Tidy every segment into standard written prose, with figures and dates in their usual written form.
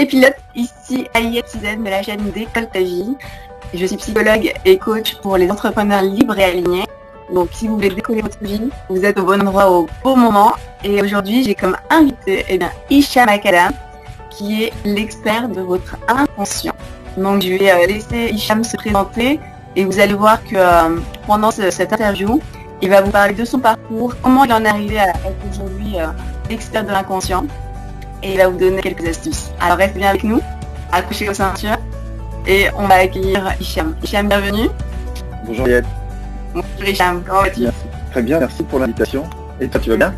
les pilotes, ici Aliette Suzanne de la chaîne Décolle ta vie. Je suis psychologue et coach pour les entrepreneurs libres et alignés. Donc si vous voulez décoller votre vie, vous êtes au bon endroit au bon moment. Et aujourd'hui, j'ai comme invité Hicham Akadam, qui est l'expert de votre inconscient. Donc je vais laisser Hicham se présenter et vous allez voir que pendant cette interview, il va vous parler de son parcours, comment il en est arrivé à être aujourd'hui expert de l'inconscient, et il va vous donner quelques astuces. Alors restez bien avec nous, accrochez vos ceintures et on va accueillir Hicham. Hicham, bienvenue. Bonjour Aliette. Bonjour Hicham, comment vas-tu? Merci. Très bien, merci pour l'invitation. Et toi, tu vas bien?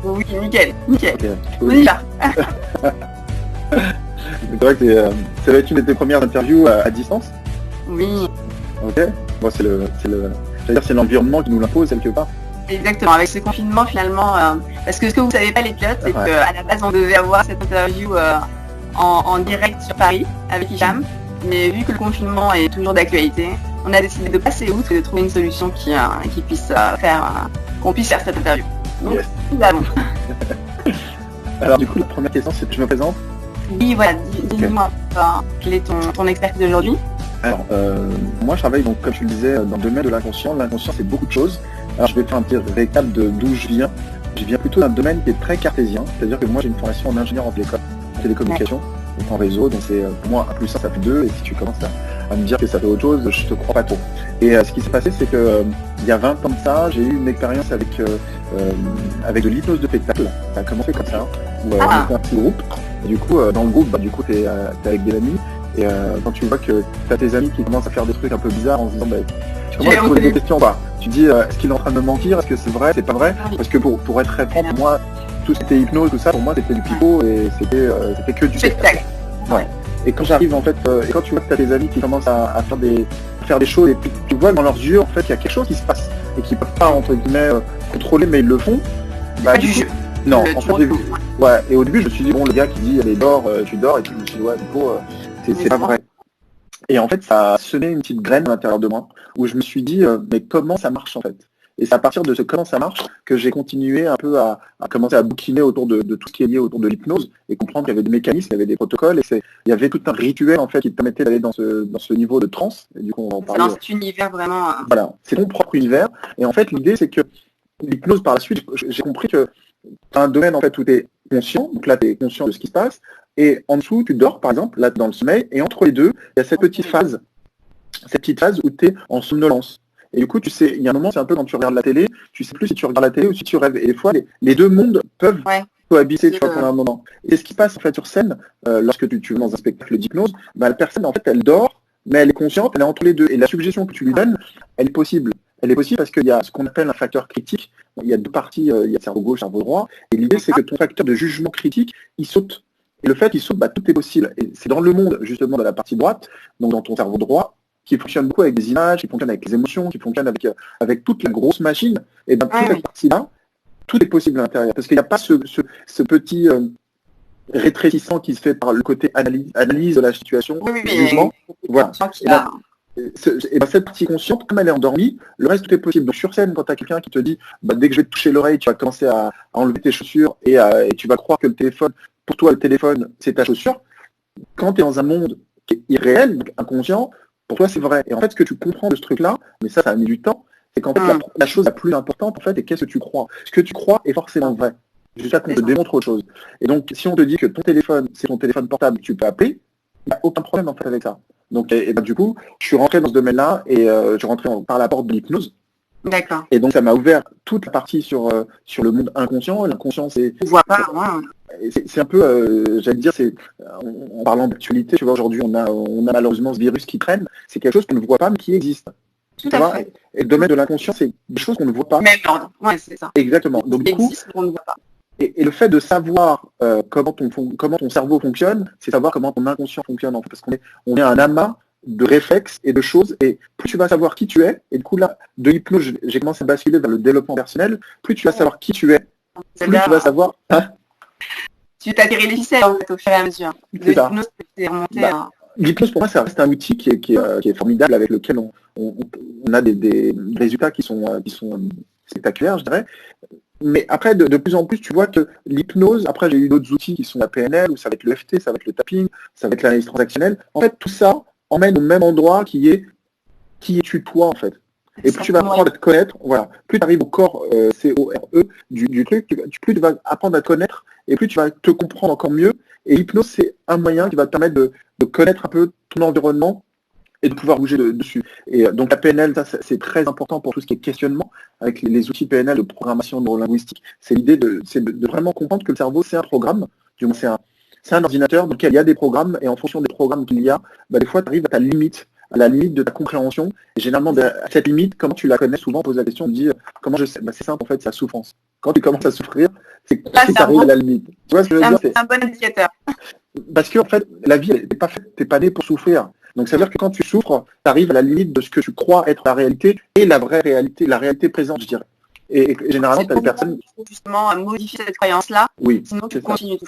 Oui, nickel. Okay. Cool. On y va. C'est vrai que ça va être une de tes premières interviews à distance? Oui. Ok. Bon, c'est l'environnement qui nous l'impose quelque part. Exactement, avec ce confinement finalement, parce que ce que vous savez pas les pilotes, c'est qu'à la base on devait avoir cette interview en direct sur Paris avec Hicham, mais vu que le confinement est toujours d'actualité, on a décidé de passer outre et de trouver une solution qui puisse faire qu'on puisse faire cette interview. Donc, yes. Nous allons. Alors du coup, la première question, c'est que je me présente. Oui, voilà, dis-moi quel est ton expertise aujourd'hui. Alors, moi je travaille, donc, comme tu le disais, dans le domaine de l'inconscient. L'inconscient, c'est beaucoup de choses. Alors je vais faire un petit récap d'où je viens. Je viens plutôt d'un domaine qui est très cartésien, c'est-à-dire que moi j'ai une formation en ingénieur en télécommunication, donc en réseau, donc c'est pour moi 1 plus 1 ça fait 2, et si tu commences à me dire que ça fait autre chose, je te crois pas trop. Et ce qui s'est passé, c'est que il y a 20 ans de ça, j'ai eu une expérience avec de l'hypnose de spectacle. Ça a commencé comme ça, où on était un petit groupe. Et du coup, dans le groupe, t'es avec des amis, et quand tu vois que t'as tes amis qui commencent à faire des trucs un peu bizarres en se disant tu commences à te poser des questions, tu dis est-ce qu'il est en train de me mentir, est-ce que c'est vrai, c'est pas vrai, parce que pour être très franc, pour moi tout ce qui était hypnose, tout ça, pour moi c'était du pipeau et c'était que du spectacle. Ouais. Et quand j'arrive en fait, et quand tu vois que t'as tes amis qui commencent à faire des choses, et puis tu vois dans leurs yeux en fait qu'il y a quelque chose qui se passe et qu'ils peuvent pas entre guillemets contrôler, mais ils le font. Du jeu. Non, en fait, ouais. Et au début je me suis dit bon, le gars qui dit allez dors, tu dors, et puis je me suis dit ouais, du coup c'est pas vrai. Et en fait, ça a semé une petite graine à l'intérieur de moi, où je me suis dit, mais comment ça marche en fait? Et c'est à partir de ce comment ça marche que j'ai continué un peu à commencer à bouquiner autour de tout ce qui est lié autour de l'hypnose, et comprendre qu'il y avait des mécanismes, il y avait des protocoles, et il y avait tout un rituel en fait qui te permettait d'aller dans ce niveau de transe. Et du coup, on va en parler. Dans cet univers vraiment. Voilà, c'est ton propre univers. Et en fait, l'idée, c'est que l'hypnose, par la suite, j'ai compris que tu as un domaine en fait où tu es conscient, donc là tu es conscient de ce qui se passe, et en dessous tu dors par exemple, là dans le sommeil, et entre les deux, il y a cette petite phase où tu es en somnolence. Et du coup, tu sais, il y a un moment, c'est un peu quand tu regardes la télé, tu sais plus si tu regardes la télé ou si tu rêves. Et des fois, les deux mondes peuvent cohabiter, tu vois, pendant un moment. Et c'est ce qui passe en fait sur scène, lorsque tu es dans un spectacle d'hypnose, la personne en fait elle dort, mais elle est consciente, elle est entre les deux. Et la suggestion que tu lui donnes, elle est possible. Elle est possible parce qu'il y a ce qu'on appelle un facteur critique. Il y a deux parties, il y a cerveau gauche, cerveau droit. Et l'idée, c'est que ton facteur de jugement critique, il saute. Et le fait qu'il saute, tout est possible. Et c'est dans le monde, justement, de la partie droite, donc dans ton cerveau droit, qui fonctionne beaucoup avec des images, qui fonctionne avec les émotions, qui fonctionne avec toute la grosse machine. Et toute cette partie-là, tout est possible à l'intérieur. Parce qu'il n'y a pas ce petit rétrécissant qui se fait par le côté analyse de la situation, jugement. Voilà. Et cette partie consciente, comme elle est endormie, le reste tout est possible. Donc sur scène, quand tu as quelqu'un qui te dit dès que je vais te toucher l'oreille, tu vas commencer à enlever tes chaussures et tu vas croire que le téléphone, pour toi le téléphone c'est ta chaussure, quand tu es dans un monde qui est irréel, donc inconscient, pour toi c'est vrai. Et en fait ce que tu comprends de ce truc-là, mais ça a mis du temps, c'est qu'en fait la chose la plus importante en fait est qu'est-ce que tu crois. Ce que tu crois est forcément vrai, jusqu'à qu'on te démontre autre chose. Et donc si on te dit que ton téléphone, c'est ton téléphone portable, tu peux appeler, il n'y a aucun problème en fait avec ça. Donc, du coup, je suis rentré dans ce domaine-là et je suis rentré par la porte de l'hypnose. D'accord. Et donc, ça m'a ouvert toute la partie sur le monde inconscient. L'inconscient, c'est... On voit pas, c'est un peu, j'allais dire, en parlant d'actualité, tu vois, aujourd'hui, on a malheureusement ce virus qui traîne. C'est quelque chose qu'on ne voit pas, mais qui existe. Tout à fait. Et le domaine de l'inconscient, c'est des choses qu'on ne voit pas. Même ordre. Ouais, c'est ça. Exactement. Donc, du coup, on ne voit pas. Et le fait de savoir comment ton cerveau fonctionne, c'est savoir comment ton inconscient fonctionne, en fait, parce qu'on est un amas de réflexes et de choses, et plus tu vas savoir qui tu es, et du coup là, de l'hypnose, j'ai commencé à basculer vers le développement personnel, plus tu vas savoir qui tu es, plus tu vas savoir... Tu t'atterris les ficelles en fait au fur et à mesure. L'hypnose, c'est remonté l'hypnose pour moi, ça reste un outil qui est formidable, avec lequel on a des résultats qui sont spectaculaires, je dirais. Mais après, de plus en plus, tu vois que l'hypnose, après j'ai eu d'autres outils qui sont la PNL, ou ça va être le FT, ça va être le tapping, ça va être l'analyse transactionnelle. En fait, tout ça emmène au même endroit qui es-tu toi en fait. Et plus tu vas apprendre à te connaître, voilà, plus tu arrives au corps C-O-R-E du truc, plus tu vas apprendre à te connaître et plus tu vas te comprendre encore mieux. Et l'hypnose, c'est un moyen qui va te permettre de connaître un peu ton environnement et de pouvoir bouger dessus. Et donc la PNL, ça, c'est très important pour tout ce qui est questionnement, avec les outils PNL de programmation neurolinguistique. C'est l'idée de vraiment comprendre que le cerveau, c'est un programme, du moins c'est un ordinateur dans lequel il y a des programmes, et en fonction des programmes qu'il y a, des fois tu arrives à la limite de ta compréhension. Et généralement, à cette limite, comment tu la connais, souvent on pose la question, on dit comment je sais, c'est simple en fait, c'est la souffrance. Quand tu commences à souffrir, c'est que tu arrives à la limite. Tu vois ce que je veux dire? C'est un bon indicateur. Parce que en fait, la vie, elle n'est pas faite, t'es pas né pour souffrir. Donc ça veut dire que quand tu souffres, tu arrives à la limite de ce que tu crois être la réalité et la vraie réalité, la réalité présente, je dirais. Et généralement, tu as des personnes... Justement, à modifier cette croyance-là, oui, sinon tu continues tout.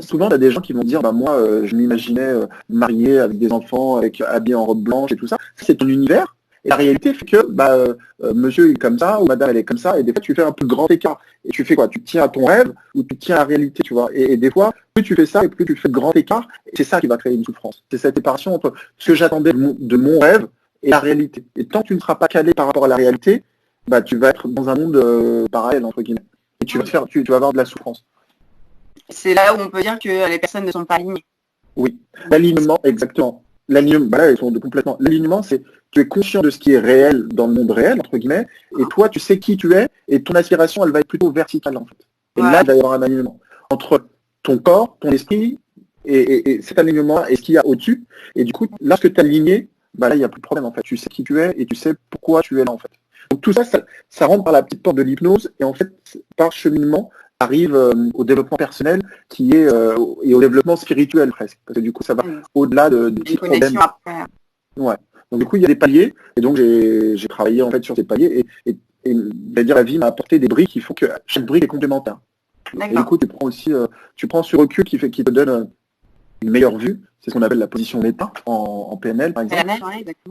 Souvent, tu as des gens qui vont dire, moi, je m'imaginais marié avec des enfants, habillé en robe blanche et tout ça. C'est ton univers. Et la réalité fait que monsieur est comme ça, ou madame elle est comme ça, et des fois tu fais un peu grand écart. Et tu fais quoi? Tu tiens à ton rêve ou tu tiens à la réalité, tu vois. Et des fois, plus tu fais ça et plus tu fais de grand écart, c'est ça qui va créer une souffrance. C'est cette séparation entre ce que j'attendais de mon rêve et la réalité. Et tant que tu ne seras pas calé par rapport à la réalité, tu vas être dans un monde parallèle, entre guillemets. Et tu vas avoir de la souffrance. C'est là où on peut dire que les personnes ne sont pas alignées. Oui, l'alignement, exactement. L'alignement, là, ils sont complètement. L'alignement, c'est tu es conscient de ce qui est réel dans le monde réel, entre guillemets, et toi, tu sais qui tu es, et ton aspiration, elle va être plutôt verticale, en fait. Et là, il va y avoir un alignement entre ton corps, ton esprit, et cet alignement et ce qu'il y a au-dessus. Et du coup, lorsque tu es aligné, là, il n'y a plus de problème, en fait. Tu sais qui tu es, et tu sais pourquoi tu es là, en fait. Donc tout ça, ça rentre par la petite porte de l'hypnose, et en fait, par cheminement, arrive au développement personnel et au développement spirituel presque. Parce que du coup, ça va au-delà de petits problèmes. Ouais. Donc du coup, il y a des paliers, et donc j'ai travaillé en fait sur ces paliers, et la vie m'a apporté des briques qui font que chaque brique est complémentaire. Et du coup, tu prends ce recul qui te donne une meilleure vue. C'est ce qu'on appelle la position méta en PNL, par exemple.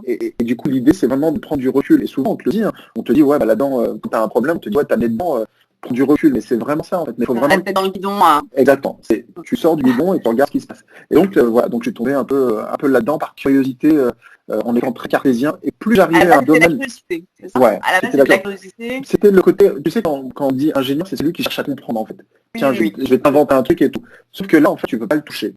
Et du coup, l'idée, c'est vraiment de prendre du recul. Et souvent, on te le dit, on te dit, ouais, là-dedans, quand tu as un problème, on te dit, ouais, t'as mis dedans, prends du recul. Mais c'est vraiment ça, en fait. Mais faut vraiment... dans le guidon. Exactement. Tu sors du guidon et tu regardes ce qui se passe. Et donc, voilà, donc j'ai tombé un peu là-dedans par curiosité, en étant très cartésien. Et plus j'arrivais à un domaine... Ouais, à la base, c'était la curiosité. C'était le côté... Tu sais, quand on dit ingénieur, c'est celui qui cherche à comprendre, en fait. Tiens, je vais t'inventer un truc et tout. Sauf que là, en fait, tu peux pas le toucher.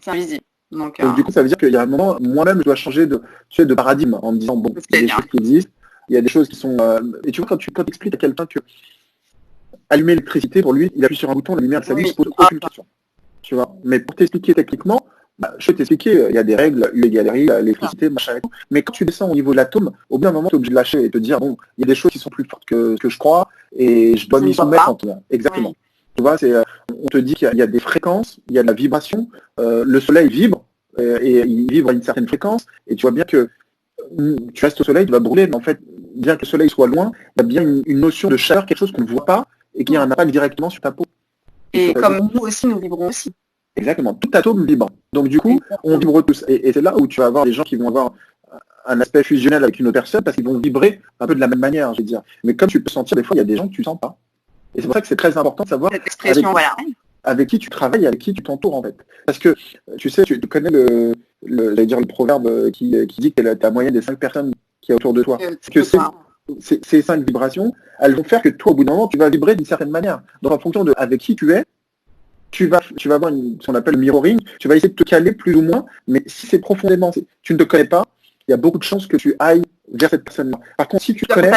C'est invisible. Donc, du coup, ça veut dire qu'il y a un moment, moi-même, je dois changer de paradigme en me disant, bon, il y a des choses qui existent, il y a des choses qui sont... Et tu vois, quand tu expliques à quelqu'un que allumer l'électricité, pour lui, il appuie sur un bouton, la lumière s'allume, il ne se pose aucune question. Tu vois. Mais pour t'expliquer techniquement, je vais t'expliquer, il y a des règles, U égale R, l'électricité, machin et tout. Mais quand tu descends au niveau de l'atome, au bout d'un moment, tu es obligé de lâcher et te dire, bon, il y a des choses qui sont plus fortes que ce que je crois, et je dois m'y soumettre en tout cas. Exactement. Oui. Tu vois, on te dit qu'il y a des fréquences, il y a de la vibration, le soleil vibre, et il vibre à une certaine fréquence, et tu vois bien que tu restes au soleil, tu vas brûler, mais en fait, bien que le soleil soit loin, il y a bien une notion de chaleur, quelque chose qu'on ne voit pas, et qui a un impact directement sur ta peau. Et comme nous aussi, nous vibrons aussi. Exactement, tout atome vibre. Donc du coup, on vibre tous. Et c'est là où tu vas avoir des gens qui vont avoir un aspect fusionnel avec une autre personne, parce qu'ils vont vibrer un peu de la même manière, je veux dire. Mais comme tu peux sentir, des fois, il y a des gens que tu ne sens pas. Et c'est pour ça que c'est très important de savoir avec qui tu travailles, avec qui tu t'entoures en fait. Parce que tu sais, tu connais le proverbe qui dit que tu as moyenne des 5 personnes qui est autour de toi. Que ces 5 vibrations, elles vont faire que toi, au bout d'un moment, tu vas vibrer d'une certaine manière. Donc en fonction de avec qui tu es, tu vas avoir ce qu'on appelle le mirroring, tu vas essayer de te caler plus ou moins, mais si c'est profondément, tu ne te connais pas, il y a beaucoup de chances que tu ailles vers cette personne-là. Par contre, si tu te connais...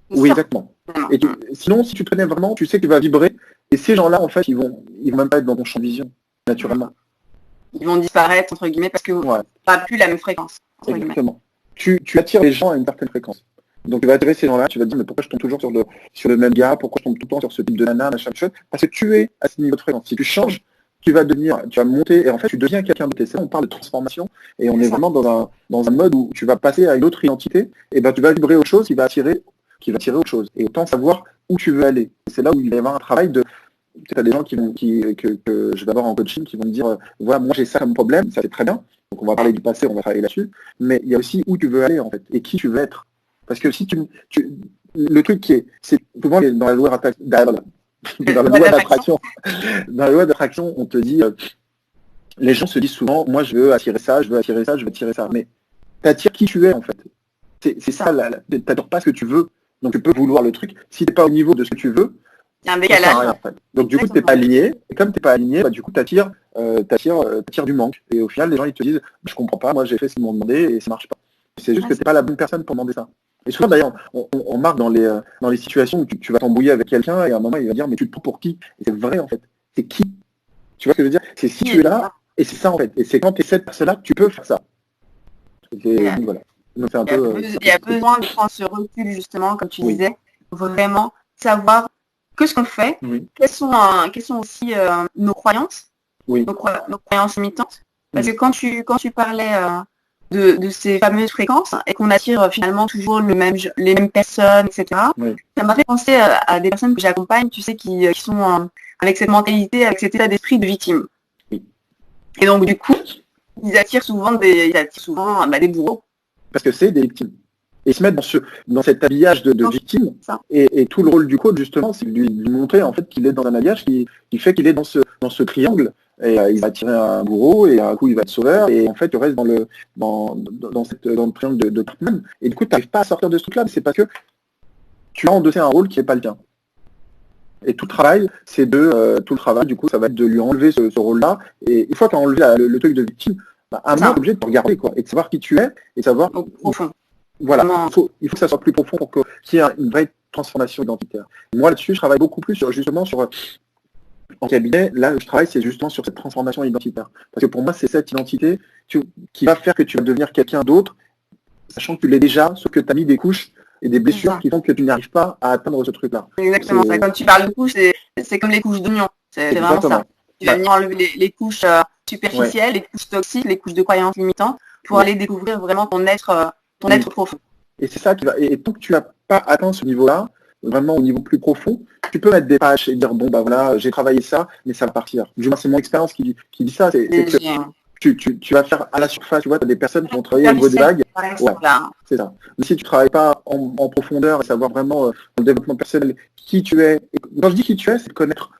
Oui, exactement. Et sinon, si tu te connais vraiment, tu sais que tu vas vibrer. Et ces gens-là, en fait, ils vont même pas être dans ton champ de vision, naturellement. Ils vont disparaître, entre guillemets, parce que tu n'as plus la même fréquence. Exactement. Tu attires les gens à une certaine fréquence. Donc tu vas attirer ces gens-là, tu vas te dire, mais pourquoi je tombe toujours sur le même gars, pourquoi je tombe tout le temps sur ce type de nana, machin, chose. Parce que tu es à ce niveau de fréquence. Si tu changes, tu vas monter, et en fait, tu deviens quelqu'un d'autre. Et ça, on parle de transformation, et on est vraiment dans un mode où tu vas passer à une autre identité, et tu vas vibrer autre chose qui va attirer autre chose. Et autant savoir où tu veux aller. Et c'est là où il va y avoir un travail de... Tu as des gens que je vais avoir en coaching qui vont me dire, voilà, moi j'ai ça comme problème, ça c'est très bien. Donc on va parler du passé, on va travailler là-dessus. Mais il y a aussi où tu veux aller en fait, et qui tu veux être. Parce que si le truc c'est souvent dans la loi d'attraction, dans la loi d'attraction, on te dit, les gens se disent souvent, moi je veux attirer ça, je veux attirer ça, je veux attirer ça. Mais t'attires qui tu es en fait. C'est ça, t'attires pas ce que tu veux. Donc tu peux vouloir le truc. Si t'es pas au niveau de ce que tu veux, il y a un décalage. Rien, en fait. Donc du coup t'es pas aligné. Et comme t'es pas aligné, bah, du coup t'attires du manque. Et au final les gens ils te disent, je comprends pas, moi j'ai fait ce qu'ils m'ont demandé et ça marche pas. C'est juste que t'es pas la bonne personne pour demander ça. Et souvent d'ailleurs, on marque dans les situations où tu vas t'embrouiller avec quelqu'un et à un moment il va dire mais tu te prends pour qui? Et c'est vrai en fait. C'est qui? Tu vois ce que je veux dire? C'est si tu es là, et c'est ça en fait. Et c'est quand tu es cette personne-là que tu peux faire ça. Voilà. Donc, c'est un peu, il y a besoin de prendre ce recul justement, comme tu disais, vraiment savoir que ce qu'on fait, quelles sont aussi nos croyances, nos croyances limitantes. Parce que quand tu parlais de ces fameuses fréquences et qu'on attire finalement toujours les mêmes personnes, etc. Ça m'a fait penser à des personnes que j'accompagne, tu sais, qui sont avec cette mentalité, avec cet état d'esprit de victime. Et donc du coup, ils attirent souvent des bourreaux. Parce que c'est des victimes. Et ils se mettent dans cet habillage de victime. Et tout le rôle du coach, justement, c'est de lui montrer en fait qu'il est dans un habillage qui fait qu'il est dans ce triangle. Et il va attirer un bourreau, et un coup il va être sauveur, et en fait tu restes dans le triangle de Cartman. Et du coup tu n'arrives pas à sortir de ce truc-là, c'est parce que tu as endossé un rôle qui n'est pas le tien. Et tout le travail, du coup, ça va être de lui enlever ce rôle-là. Et une fois que tu as enlevé le truc de victime, à un moment, tu es obligé de te regarder, quoi, et de savoir qui tu es, et savoir. Profond. Voilà, il faut que ça soit plus profond pour qu'il y ait une vraie transformation identitaire. Moi, là-dessus, je travaille beaucoup plus en cabinet, là, je travaille, c'est justement sur cette transformation identitaire. Parce que pour moi, c'est cette identité qui va faire que tu vas devenir quelqu'un d'autre, sachant que tu l'es déjà, sauf que tu as mis des couches et des blessures qui font que tu n'arrives pas à atteindre ce truc-là. Exactement ça. Quand tu parles de couches, c'est comme les couches d'oignon. C'est vraiment ça. Tu vas venir enlever les couches superficielles, les couches toxiques, les couches de croyances limitantes, pour aller découvrir vraiment ton être profond. Et c'est ça qui va. Et tant que tu n'as pas atteint ce niveau-là, vraiment au niveau plus profond, tu peux mettre des pages et dire bon bah voilà, j'ai travaillé ça, mais ça va partir. Du moins c'est mon expérience qui dit ça, c'est que tu vas faire à la surface, tu vois, tu as des personnes qui vont travailler au niveau des vagues. C'est ça. Mais si tu ne travailles pas en profondeur et savoir vraiment le développement personnel, qui tu es, et quand je dis qui tu es, c'est de connaître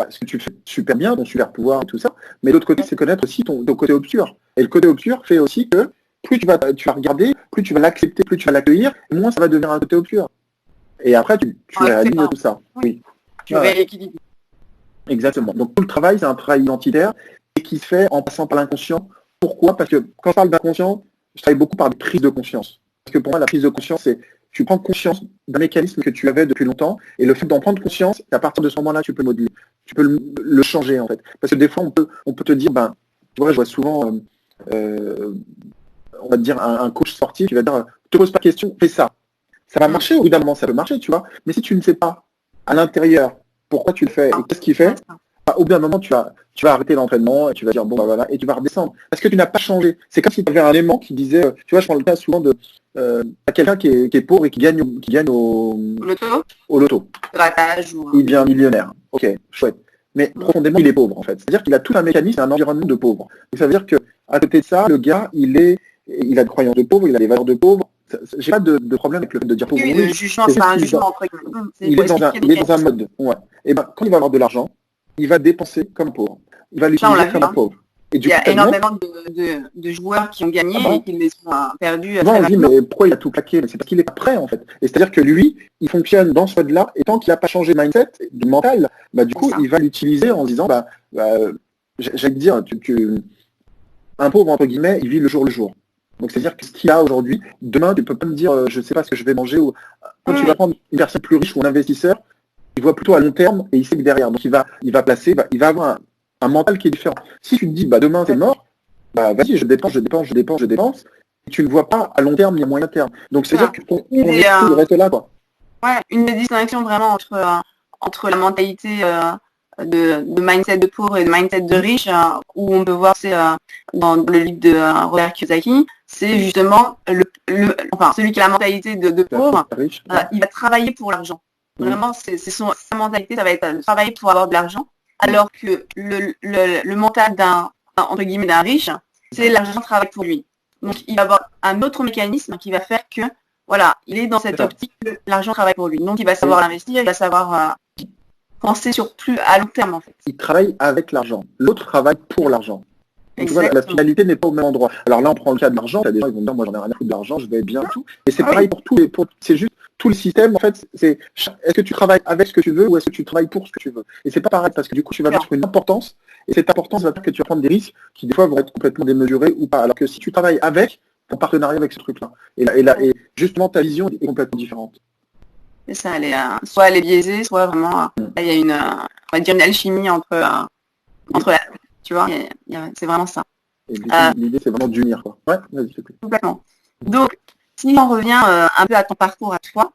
ce que tu fais super bien, ton super pouvoir et tout ça, mais l'autre côté c'est connaître aussi ton côté obscur. Et le côté obscur fait aussi que plus tu vas regarder, plus tu vas l'accepter, plus tu vas l'accueillir, et moins ça va devenir un côté obscur. Et après, tu réalignes tout ça. Oui. Tu rééquilibres. Exactement. Donc, tout le travail, c'est un travail identitaire et qui se fait en passant par l'inconscient. Pourquoi? Parce que quand je parle d'inconscient, je travaille beaucoup par des prises de conscience. Parce que pour moi, la prise de conscience, c'est tu prends conscience d'un mécanisme que tu avais depuis longtemps et le fait d'en prendre conscience, à partir de ce moment-là, tu peux le modeler. Tu peux le changer, en fait. Parce que des fois, on peut te dire, tu vois, je vois souvent, on va te dire, un coach sportif qui va dire, te pose pas de questions, fais ça. Ça va marcher, au bout d'un moment, ça peut marcher, tu vois. Mais si tu ne sais pas à l'intérieur pourquoi tu le fais et qu'est-ce qu'il fait, au bout d'un moment, tu vas arrêter l'entraînement et tu vas dire bon bah voilà, et tu vas redescendre. Parce que tu n'as pas changé. C'est comme si tu avais un aimant qui disait, tu vois, je prends le cas souvent de quelqu'un qui est pauvre et qui gagne au loto. Grattage ou... Il devient millionnaire. Ok, chouette. Mais profondément, il est pauvre en fait. C'est-à-dire qu'il a tout un mécanisme et un environnement de pauvre. Donc ça veut dire que à côté de ça, le gars, il a des croyances de pauvre, il a des valeurs de pauvre. J'ai pas de problème avec le fait de dire pauvre. Oui, le jugement, c'est un jugement entre guillemets. Il est dans un mode. Ouais. Et quand il va avoir de l'argent, il va dépenser comme pauvre. Il va l'utiliser comme un pauvre. Et il y a énormément de joueurs qui ont gagné et qui les ont perdus. Non, on dit mais pourquoi il a tout claqué? Mais c'est parce qu'il est pas prêt en fait. Et c'est-à-dire que lui, il fonctionne dans ce mode-là et tant qu'il n'a pas changé de mindset, de mental, du coup, il va l'utiliser en se disant j'allais te dire, un pauvre entre guillemets, il vit le jour. Donc c'est-à-dire que ce qu'il a aujourd'hui, demain tu peux pas me dire je sais pas ce que je vais manger. Ou quand tu vas prendre une personne plus riche ou un investisseur, il voit plutôt à long terme et il sait que derrière. Donc il va placer, il va avoir un mental qui est différent. Si tu te dis demain t'es mort, vas-y je dépense, et tu ne vois pas à long terme ni à moyen terme. Donc c'est-à-dire que ton esprit reste là quoi. Ouais, une des distinctions vraiment entre la mentalité de mindset de pauvre et de mindset de riche, où on peut voir dans le livre de Robert Kiyosaki, c'est justement celui qui a la mentalité de pauvre, il va travailler pour l'argent. Vraiment, sa mentalité, ça va être de travailler pour avoir de l'argent, alors que le mental entre guillemets d'un riche, c'est l'argent travaille pour lui. Donc il va avoir un autre mécanisme qui va faire que voilà, il est dans cette C'est ça. optique que l'argent travaille pour lui. Donc, il va savoir l'investir, il va savoir penser sur plus à long terme, en fait. Il travaille avec l'argent. L'autre travaille pour l'argent. Donc, tu vois, la Exactement. finalité n'est pas au même endroit. Alors là, on prend le cas de l'argent. Tu as des gens qui vont dire, moi, j'en ai rien à foutre de l'argent, je vais être bien et tout. Et c'est Ah oui. pareil pour tout. C'est juste tout le système, en fait. Est-ce que tu travailles avec ce que tu veux ou est-ce que tu travailles pour ce que tu veux? Et c'est pas pareil parce que du coup, tu vas mettre une importance. Et cette importance va faire que tu vas prendre des risques qui, des fois, vont être complètement démesurés ou pas. Alors que si tu travailles avec, en partenariat avec ce truc-là. Et justement, ta vision est complètement différente. C'est ça, soit elle est biaisée, soit vraiment, là, il y a on va dire une alchimie entre la, tu vois, c'est vraiment ça. Et du coup, l'idée, c'est vraiment d'unir, quoi. Ouais, vas-y, c'est cool. Complètement. Donc, si on revient un peu à ton parcours à toi,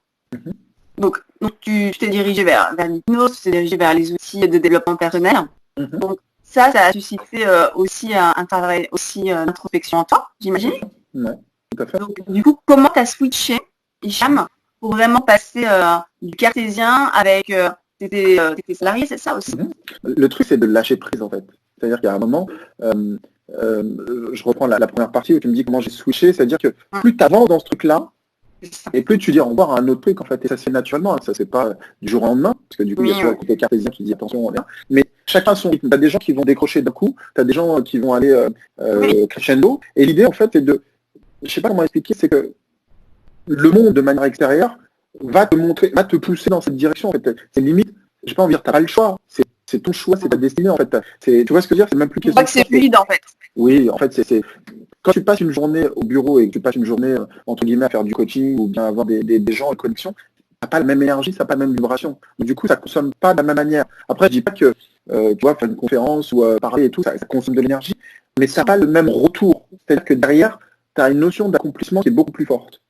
donc tu t'es dirigé vers l'hypnose, tu t'es dirigé vers les outils de développement personnel. Donc, ça a suscité aussi un travail aussi d'introspection en toi, j'imagine. Ouais, tout à fait. Donc, du coup, comment tu as switché, Hicham, pour vraiment passer du cartésien avec tes salariés, c'est ça aussi? Le truc, c'est de lâcher prise, en fait. C'est-à-dire qu'à un moment, je reprends la première partie où tu me dis comment j'ai switché, c'est-à-dire que plus tu avances dans ce truc-là, et plus tu dis au revoir à un autre truc, en fait, et ça se fait naturellement, hein. Ça c'est pas du jour au lendemain, parce que du coup, il y a toujours un côté cartésien qui dit attention, on est là. Mais chacun son rythme. Tu as des gens qui vont décrocher d'un coup, tu as des gens qui vont aller crescendo, et l'idée, en fait, c'est je sais pas comment expliquer, c'est que le monde, de manière extérieure, va te montrer, va te pousser dans cette direction, en fait. C'est limite, j'ai pas envie de dire, t'as pas le choix, c'est ton choix, c'est ta destinée, en fait. Tu vois ce que je veux dire? C'est même plus question. Je crois que c'est fluide, en fait. Oui, en fait, c'est quand tu passes une journée au bureau et que tu passes une journée, entre guillemets, à faire du coaching ou bien avoir des gens en connexion, t'as pas la même énergie, ça n'a pas la même vibration. Donc, du coup, ça consomme pas de la même manière. Après, je dis pas que, tu vois, faire une conférence ou parler et tout, ça consomme de l'énergie, mais ça n'a pas le même retour. C'est-à-dire que derrière, tu as une notion d'accomplissement qui est beaucoup plus forte.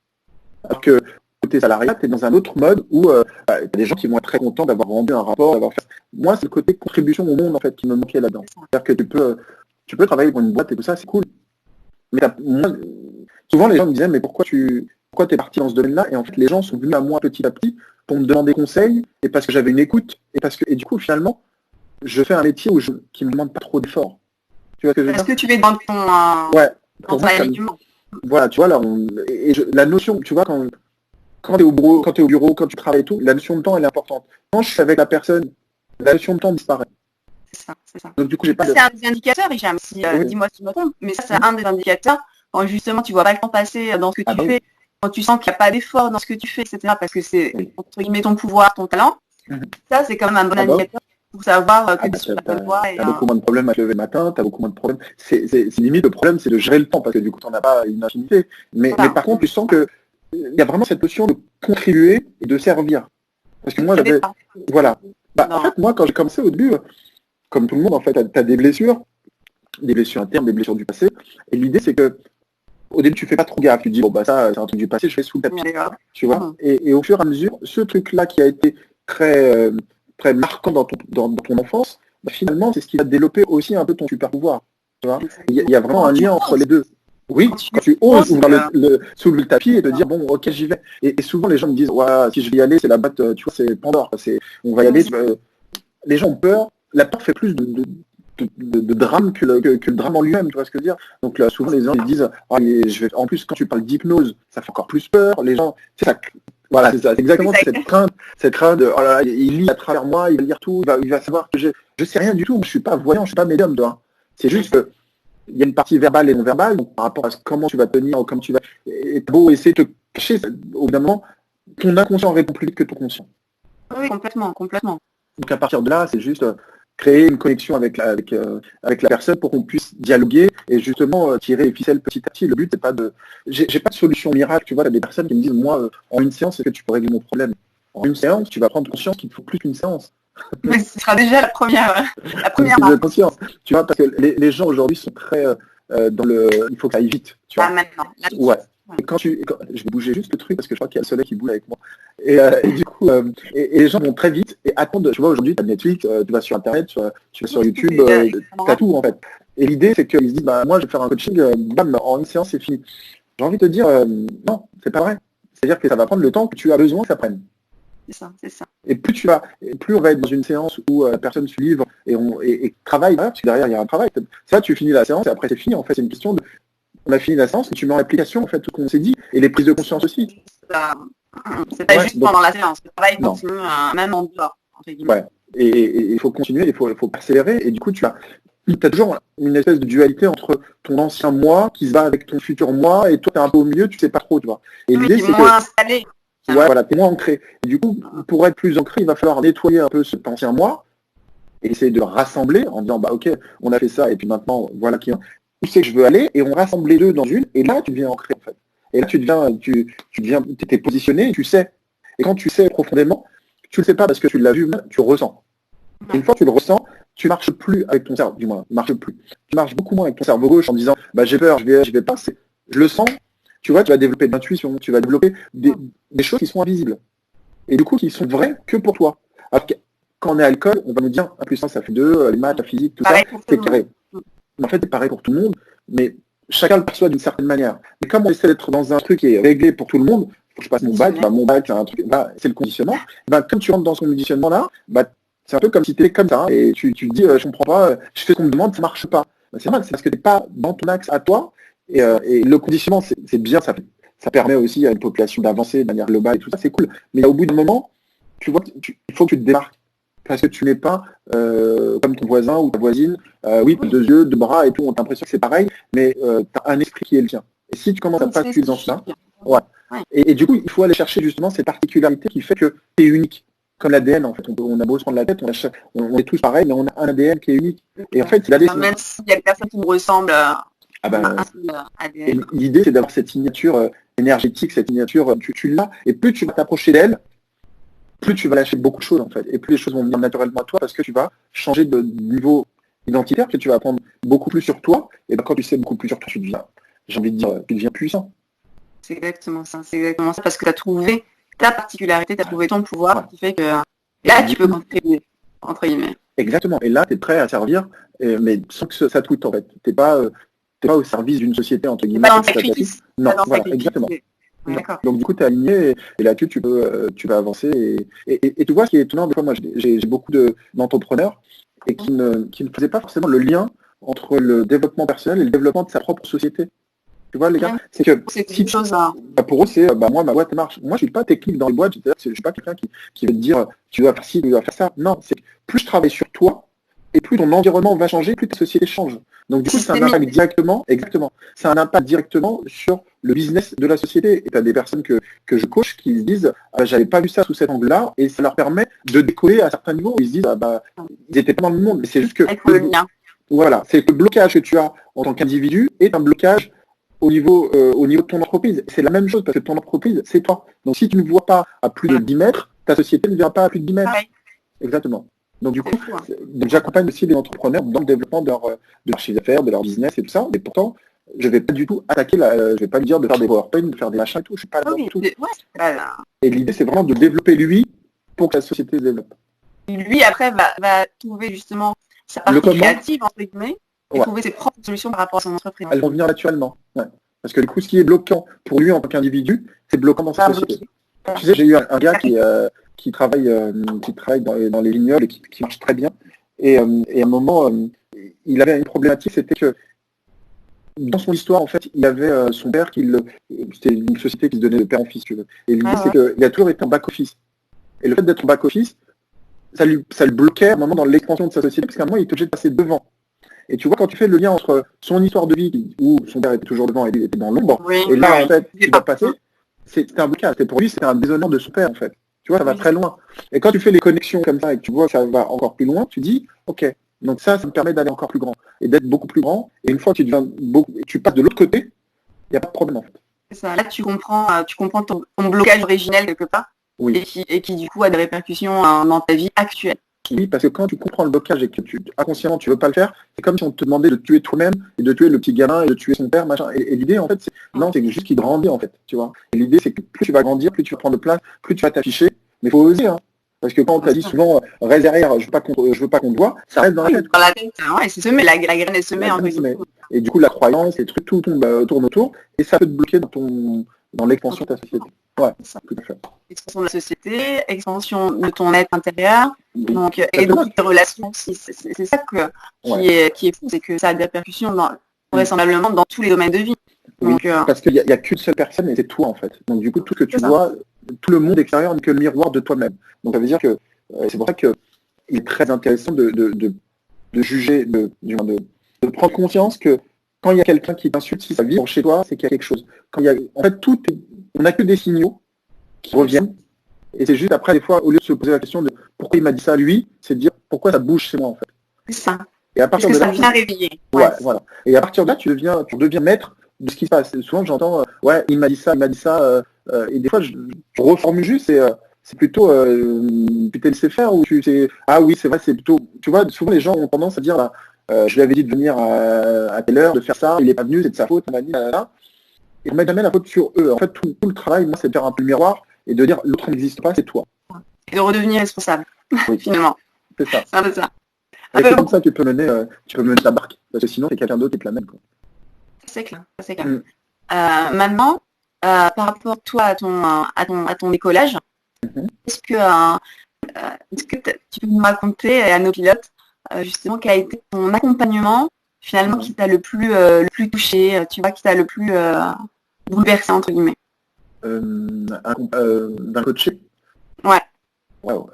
Alors que côté salariat, tu es dans un autre mode où tu as des gens qui vont être très contents d'avoir rendu un rapport, d'avoir fait. Moi, c'est le côté contribution au monde, en fait, qui me manquait là-dedans. C'est-à-dire que tu peux travailler pour une boîte et tout ça, c'est cool. Mais moi, souvent les gens me disaient mais pourquoi t'es parti dans ce domaine-là? Et en fait les gens sont venus à moi petit à petit pour me demander conseil et parce que j'avais une écoute et du coup finalement je fais un métier qui me demande pas trop d'efforts. Tu vois ce que je veux dire? Est-ce que tu es dans ton Ouais. Pour moi, voilà, tu vois là la notion, tu vois quand t'es au bureau, quand tu travailles et tout, la notion de temps elle est importante. Quand je suis avec la personne, la notion de temps disparaît. C'est ça. Donc du coup j'ai pas. C'est un des indicateurs, Hicham. Dis-moi si je me trompe, mais ça c'est un des indicateurs quand justement tu vois pas le temps passer dans ce que tu fais, quand tu sens qu'il n'y a pas d'effort dans ce que tu fais, etc. Parce que c'est entre guillemets ton pouvoir, ton talent. Ça c'est quand même un bon indicateur pour savoir que tu es sur la bonne voie. T'as beaucoup moins de problèmes à te lever le matin, t'as beaucoup moins de problèmes. C'est limite le problème, c'est de gérer le temps parce que du coup t'en as pas une infinité. Mais par contre tu sens que il y a vraiment cette notion de contribuer et de servir. Parce que moi j'avais, voilà. En fait moi quand j'ai commencé au début, comme tout le monde en fait, t'as des blessures internes, des blessures du passé. Et l'idée c'est que au début tu fais pas trop gaffe, tu te dis bon bah ça c'est un truc du passé, je fais sous le tapis, tu vois. Et au fur et à mesure, ce truc-là qui a été très très marquant dans ton enfance, bah, finalement c'est ce qui va développer aussi un peu ton super pouvoir. Tu vois. Il y a vraiment un lien entre les deux. Oui, quand tu oses ouvrir soulever le tapis et te dire bon ok j'y vais. Et souvent les gens me disent ouais si je vais y aller c'est la boîte, tu vois, c'est Pandore, on va y aller. Les gens ont peur, la peur fait plus de drame que le drame en lui-même, tu vois ce que je veux dire. Donc là, souvent les gens ils disent en plus quand tu parles d'hypnose, ça fait encore plus peur, les gens, c'est ça. Voilà, c'est ça, c'est exactement cette crainte de oh là là, il lit à travers moi, il va lire tout, il va savoir que je sais rien du tout, je suis pas voyant, je suis pas médium, tu vois. C'est juste que il y a une partie verbale et non verbale, donc par rapport à comment tu vas tenir, comment tu vas. Et t'as beau essayer de te cacher, au bout d'un moment, ton inconscient répond plus vite que ton conscient. Oui, complètement. Donc à partir de là, c'est juste créer une connexion avec la personne pour qu'on puisse dialoguer et justement tirer les ficelles petit à petit. Le but c'est pas de. J'ai pas de solution miracle, tu vois, il y a des personnes qui me disent moi en une séance, est-ce que tu peux régler mon problème? En une séance, tu vas prendre conscience qu'il te faut plus qu'une séance. Mais ce sera déjà la première conscience. Tu vois, parce que les gens aujourd'hui sont très dans le. Il faut que ça aille vite. Tu vois. Maintenant. Ouais. Et je vais bouger juste le truc parce que je crois qu'il y a le soleil qui bouge avec moi. Et du coup, et les gens vont très vite et attendent. Tu vois, aujourd'hui, tu as Netflix, tu vas sur Internet, tu vas sur YouTube, tu as tout en fait. Et l'idée, c'est qu'ils se disent, bah, moi, je vais faire un coaching, bam, en une séance, c'est fini. J'ai envie de te dire, non, c'est pas vrai. C'est-à-dire que ça va prendre le temps que tu as besoin que ça prenne. C'est ça. Et plus on va être dans une séance où la personne se livre et travaille, parce que derrière, il y a un travail. Ça, tu finis la séance et après, c'est fini. En fait, c'est une question on a fini la séance et tu mets en application en fait tout ce qu'on s'est dit et les prises de conscience aussi. C'est pas juste donc, pendant la séance, le travail non. continue même en dehors, entre guillemets. Ouais. Et il faut continuer, il faut persévérer. Et du coup, tu as toujours une espèce de dualité entre ton ancien moi qui se bat avec ton futur moi et toi, tu es un peu au milieu, tu sais pas trop, tu vois. Et Oui, l'idée, c'est moins que installé. ouais, voilà, t'es moins ancré. Et du coup, pour être plus ancré, il va falloir nettoyer un peu cet ancien moi et essayer de le rassembler en disant, bah ok, on a fait ça et puis maintenant, voilà où c'est que je veux aller et on rassemble les deux dans une et là, tu deviens ancré en fait. Et là, tu t'es positionné et tu sais. Et quand tu sais profondément, tu le sais pas parce que tu l'as vu, tu le ressens. Et une fois que tu le ressens, tu marches plus avec ton cerveau, du moins, marche plus. Tu marches beaucoup moins avec ton cerveau gauche en disant, bah j'ai peur, je vais pas, je le sens. Tu vois, tu vas développer de l'intuition, tu vas développer des choses qui sont invisibles. Et du coup, qui sont vraies que pour toi. Alors que quand on est à l'école, on va nous dire 1 plus 1, ça fait 2, les maths, la physique, tout ça, c'est carré. Mais en fait, c'est pareil pour tout le monde, mais chacun le perçoit d'une certaine manière. Mais comme on essaie d'être dans un truc qui est réglé pour tout le monde, faut que je passe mon bac, c'est un truc, c'est le conditionnement. Comme tu rentres dans ce conditionnement-là, c'est un peu comme si tu étais comme ça, et tu te dis, je comprends pas, je fais ce qu'on me demande, ça marche pas. C'est normal, c'est parce que tu n'es pas dans ton axe à toi, et le conditionnement, c'est bien, ça permet aussi à une population d'avancer de manière globale et tout ça, c'est cool. Mais au bout d'un moment, tu vois, il faut que tu te démarques. Parce que tu n'es pas comme ton voisin ou ta voisine, oui, 2 yeux, 2 bras et tout, on a l'impression que c'est pareil, mais tu as un esprit qui est le tien. Et si tu commences à pas suivre dans cela, ouais. Et du coup, il faut aller chercher justement cette particularité qui fait que tu es unique. Comme l'ADN, en fait, on a beau se prendre la tête, on est tous pareils, mais on a un ADN qui est unique. Et en fait, même s'il y a des personnes qui nous ressemblent ADN. L'idée, c'est d'avoir cette signature énergétique, cette signature, tu l'as, et plus tu vas t'approcher d'elle, plus tu vas lâcher beaucoup de choses en fait, et plus les choses vont venir naturellement à toi parce que tu vas changer de niveau identitaire, que tu vas apprendre beaucoup plus sur toi, et quand tu sais beaucoup plus sur toi, tu deviens, j'ai envie de dire, tu deviens puissant. C'est exactement ça, parce que tu as trouvé ta particularité, tu as trouvé ton pouvoir qui fait que là tu peux contribuer, entre guillemets. Exactement, et là tu es prêt à servir, mais sans que ça tweete en fait. T'es pas au service d'une société, entre guillemets. Pas dans le sacrifice. Non, voilà, exactement. Donc du coup, tu es aligné et là-dessus, tu vas avancer. Et tu vois, ce qui est étonnant, des fois, moi, j'ai beaucoup d'entrepreneurs et qui ne faisaient pas forcément le lien entre le développement personnel et le développement de sa propre société. Tu vois, les gars, c'est que pour eux, c'est moi, ma boîte marche. Moi, je suis pas technique dans les boîtes, je suis pas quelqu'un qui va te dire tu dois faire ci, tu dois faire ça. Non, c'est que plus je travaille sur toi, et plus ton environnement va changer, plus ta société change. Donc du coup, c'est un impact directement, exactement. C'est un impact directement sur le business de la société. Et tu as des personnes que je coach qui se disent j'avais pas vu ça sous cet angle-là, et ça leur permet de décoller à certains niveaux. Ils se disent ils n'étaient pas dans le monde, mais c'est juste que voilà, c'est que le blocage que tu as en tant qu'individu est un blocage au niveau de ton entreprise. C'est la même chose parce que ton entreprise, c'est toi. Donc si tu ne vois pas à plus de 10 mètres, ta société ne verra pas à plus de 10 mètres. Exactement. Donc du coup, j'accompagne aussi les entrepreneurs dans le développement de leur chiffre d'affaires, de leur business et tout ça, mais pourtant, je ne vais pas du tout attaquer, je vais pas lui dire de faire des PowerPoint, de faire des machins et tout, je suis pas là du tout. Et l'idée, c'est vraiment de développer lui pour que la société se développe. Lui, après, va trouver justement sa partie créative, entre guillemets, et trouver ses propres solutions par rapport à son entreprise. Elles vont venir naturellement, ouais. Parce que du coup, ce qui est bloquant pour lui en tant qu'individu, c'est bloquant dans sa société. Tu sais, j'ai eu un gars qui travaille dans les vignobles et qui marche très bien. Et à un moment, il avait une problématique, c'était que dans son histoire, en fait, il avait son père c'était une société qui se donnait de père en fils, tu veux. Et l'idée, c'est qu'il a toujours été en back-office. Et le fait d'être en back-office, ça le bloquait à un moment dans l'expansion de sa société, parce qu'à un moment, il était obligé de passer devant. Et tu vois, quand tu fais le lien entre son histoire de vie, où son père était toujours devant et lui était dans l'ombre, et là, en fait, il va passer, c'était un blocage. Pour lui, c'était un déshonneur de son père, en fait. Tu vois, ça va très loin. Et quand tu fais les connexions comme ça et que tu vois que ça va encore plus loin, tu dis, ok, donc ça me permet d'aller encore plus grand et d'être beaucoup plus grand. Et une fois que tu passes de l'autre côté, il n'y a pas de problème, en fait. C'est ça. Là, tu comprends ton blocage originel quelque part, oui. et qui du coup a des répercussions dans ta vie actuelle. Oui, parce que quand tu comprends le blocage et que inconsciemment tu veux pas le faire, c'est comme si on te demandait de tuer toi-même et de tuer le petit gamin et de tuer son père, machin. Et l'idée, en fait, c'est juste qu'il grandit, en fait, tu vois. Et l'idée, c'est que plus tu vas grandir, plus tu vas prendre de place, plus tu vas t'afficher. Mais il faut oser, hein. Parce que quand on t'a dit souvent, reste derrière, je veux pas qu'on te voit, ça reste dans la tête. Dans la tête, c'est semé, la graine est semée. Et du coup, la croyance, les trucs, tout tourne autour, et ça peut te bloquer dans l'expansion de ta société. Ouais, tout à fait. Expansion de la société, expansion de ton être intérieur, donc, et donc tes relations aussi. C'est ça qui est fou, c'est que ça a des répercussions vraisemblablement dans tous les domaines de vie. Oui, Donc, parce qu'il y a qu'une seule personne et c'est toi en fait. Donc du coup, tout ce que tu c'est ça. vois, tout le monde extérieur n'est que le miroir de toi-même. Donc ça veut dire que c'est pour ça que il est très intéressant de juger, de prendre conscience que quand il y a quelqu'un qui t'insulte, si ça vibre chez toi, c'est qu'il y a quelque chose. Quand il y a, en fait, on n'a que des signaux qui reviennent. Et c'est juste après, des fois, au lieu de se poser la question de pourquoi il m'a dit ça lui, c'est de dire pourquoi ça bouge chez moi en fait. C'est ça. Et à Parce partir que de ça là, vient réveiller. ouais, voilà. Et à partir de là, tu deviens maître de ce qui se passe. Et souvent, j'entends, ouais, il m'a dit ça, et des fois, je reformule juste, c'est plutôt, tu t'es laissé faire ou ah oui, c'est vrai, c'est plutôt, tu vois, souvent les gens ont tendance à dire, là, je lui avais dit de venir à telle heure, de faire ça, il n'est pas venu, c'est de sa faute, nanana. Et on met jamais la faute sur eux. En fait, tout le travail, moi, c'est de faire un peu le miroir et de dire, l'autre n'existe pas, c'est toi. Et de redevenir responsable, Oui. finalement. C'est ça. C'est un peu ça. Et c'est comme ça que tu peux mener ta barque. Parce que sinon, c'est quelqu'un d'autre qui te l'amène, quoi. C'est clair, c'est clair. Maintenant, par rapport toi à ton décollage, est-ce que tu peux nous raconter à nos pilotes justement quel a été ton accompagnement finalement qui t'a le plus touché, tu vois, qui t'a le plus bouleversé entre guillemets. D'un coaché. Ouais. Wow.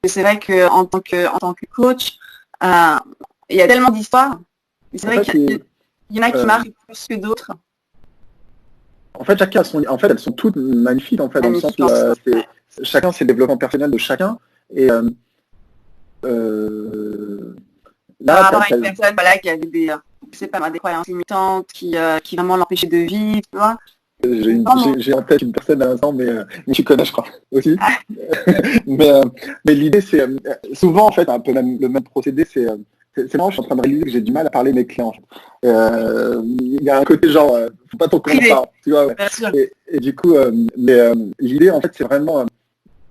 C'est vrai que en tant que coach, il y a tellement d'histoires. C'est vrai qu'il y en a qui marquent plus que d'autres. En fait, chacun a son. En fait, elles sont toutes magnifiques en fait, dans le sens où chacun c'est le développement personnel de chacun. Et là, avoir une personne voilà, qui avait des croyances limitantes, qui vraiment l'empêchaient de vivre, tu vois. J'ai en tête une personne à l'instant, mais tu connais, je crois, aussi. mais l'idée, c'est souvent, en fait, un peu le même procédé, c'est marrant, je suis en train de réaliser que j'ai du mal à parler mes clients. Il y a un côté genre, faut pas trop qu'on parle, tu vois. Et du coup, l'idée, en fait, c'est vraiment,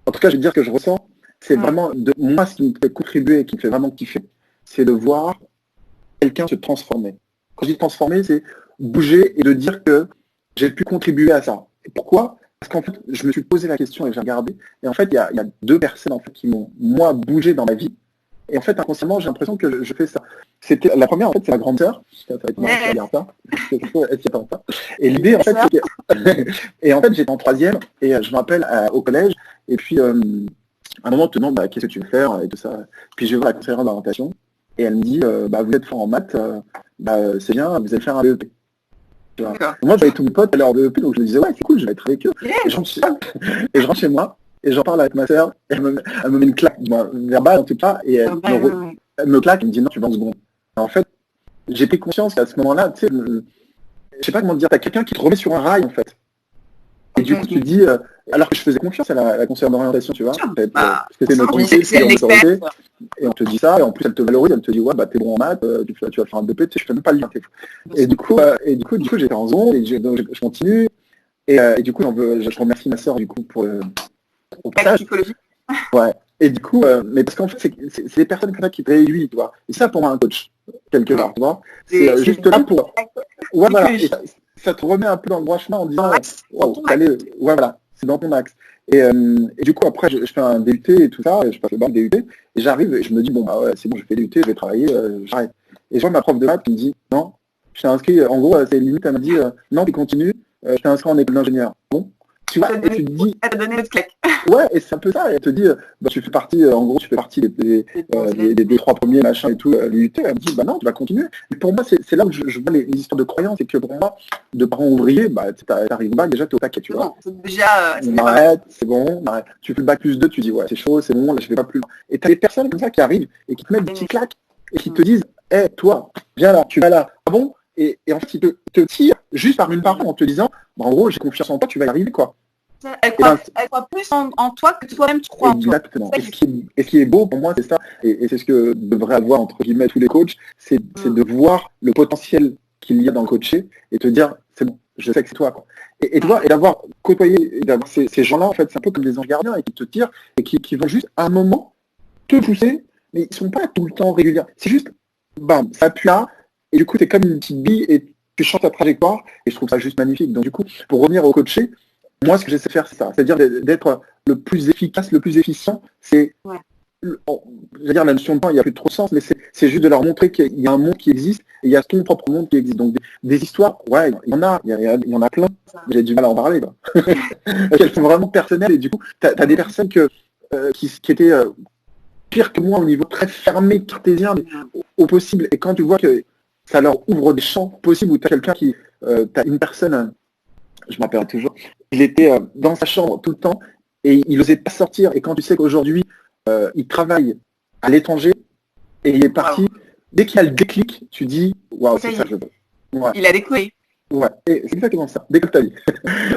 en tout cas, je vais dire que je ressens, c'est vraiment, moi, ce qui me fait contribuer et qui me fait vraiment kiffer, c'est de voir quelqu'un se transformer. Quand je dis transformer, c'est bouger et de dire que j'ai pu contribuer à ça. Et pourquoi ? Parce qu'en fait, je me suis posé la question et j'ai regardé. Et en fait, il y a deux personnes en fait, qui m'ont, moi, bougé dans ma vie. Et en fait, inconsciemment, j'ai l'impression que je fais ça. La première, en fait, c'est ma grande sœur. Ça va être marrant, je regarde ça. Et l'idée, en fait, c'est que... Et en fait, j'étais en 3e et je me rappelle au collège. Et puis, à un moment, on te demande, qu'est-ce que tu veux faire et tout ça. Puis je vais voir la conseillère d'orientation. Et elle me dit, vous êtes fort en maths, c'est bien, vous allez faire un BEP. Moi, j'avais tous mes potes à leur BEP, donc je me disais, ouais, c'est cool, je vais être avec eux. Et je rentre chez moi, et j'en parle avec ma sœur, et elle me met une claque, verbale en tout cas, et elle me claque, elle me dit, non, tu vas en seconde. En fait, j'ai pris conscience qu'à ce moment-là, tu sais, je sais pas comment dire, t'as quelqu'un qui te remet sur un rail, en fait. Et du coup, tu te dis, alors que je faisais confiance à la conseillère d'orientation, tu vois, parce que c'est notre lycée, c'est en autorité, et on te dit ça, et en plus elle te valorise, elle te dit, ouais, t'es bon en maths, tu vas faire un BP, tu sais, je fais même pas le lien, t'es fou. Et du coup, j'étais en seconde, et je continue, et du coup, je remercie ma sœur, du coup, pour au passage. Ouais. Et du coup, mais parce qu'en fait, c'est des personnes comme ça qui te réunissent, tu vois. Et ça, pour moi, un coach, quelque part, tu vois. C'est juste là pour... Ouais, voilà. Et ça te remet un peu dans le droit chemin en disant, ouais, voilà, c'est dans ton axe. Et du coup, après, je fais un DUT et tout ça, et je passe le bac DUT, et j'arrive et je me dis, bon, bah ouais, c'est bon, je fais DUT, je vais travailler, j'arrête. Et je vois ma prof de maths qui me dit, non, je t'ai inscrit, en gros, c'est limite, elle m'a dit, non, tu continues, je t'ai inscrit en école d'ingénieur. Bon, tu vois, et tu te dis... Elle t'a donné notre claque. Ouais, et c'est un peu ça, et elle te dit, tu fais partie, en gros, tu fais partie des 3 premiers machins et tout, l'UT, elle me dit, bah non, tu vas continuer. Et pour moi, c'est là où je vois les histoires de croyances, et que pour moi, de parents ouvriers, t'arrives au bac, déjà, t'es au paquet, tu vois. C'est déjà... on arrête, c'est bon, on arrête. Tu fais le bac plus 2, tu dis, ouais, c'est chaud, c'est bon, là, je vais pas plus loin. Et t'as des personnes comme ça qui arrivent, et qui te mettent des petits claques, et qui te disent, hé, toi, viens là, tu vas là. Ah bon ? Et en fait, ils te tirent juste par une parole en te disant, en gros, j'ai confiance en toi, tu vas y arriver, quoi. Elle croit plus en toi que toi-même tu crois en toi. Exactement. Et ce qui est beau pour moi, c'est ça, et c'est ce que devraient avoir entre guillemets tous les coachs, c'est de voir le potentiel qu'il y a dans le coaché et te dire, c'est bon, je sais que c'est toi, quoi. Et d'avoir côtoyé, d'avoir ces gens-là, en fait, c'est un peu comme des anges gardiens et qui te tirent et qui vont juste à un moment te pousser, mais ils sont pas tout le temps réguliers. C'est juste, bam, ça appuie là, et du coup, t'es comme une petite bille et tu changes ta trajectoire, et je trouve ça juste magnifique. Donc du coup, pour revenir au coaché, moi, ce que j'essaie de faire, c'est ça. C'est-à-dire d'être le plus efficace, le plus efficient, c'est j'allais dire la notion de temps, il n'y a plus trop de sens, mais c'est juste de leur montrer qu'il y a un monde qui existe et il y a ton propre monde qui existe. Donc des histoires, ouais, il y en a plein. J'ai du mal à en parler, quoi. Elles sont vraiment personnelles et du coup, t'as des personnes qui étaient pires que moi au niveau très fermé, cartésien, mais au possible. Et quand tu vois que ça leur ouvre des champs possibles où t'as quelqu'un t'as une personne, je me rappelle toujours, il était dans sa chambre tout le temps et il n'osait pas sortir. Et quand tu sais qu'aujourd'hui, il travaille à l'étranger et il est parti. Wow. Dès qu'il y a le déclic, tu dis waouh, c'est ça que je veux. Ouais. Il a décollé. Ouais, et c'est exactement ça. Décolle ta vie.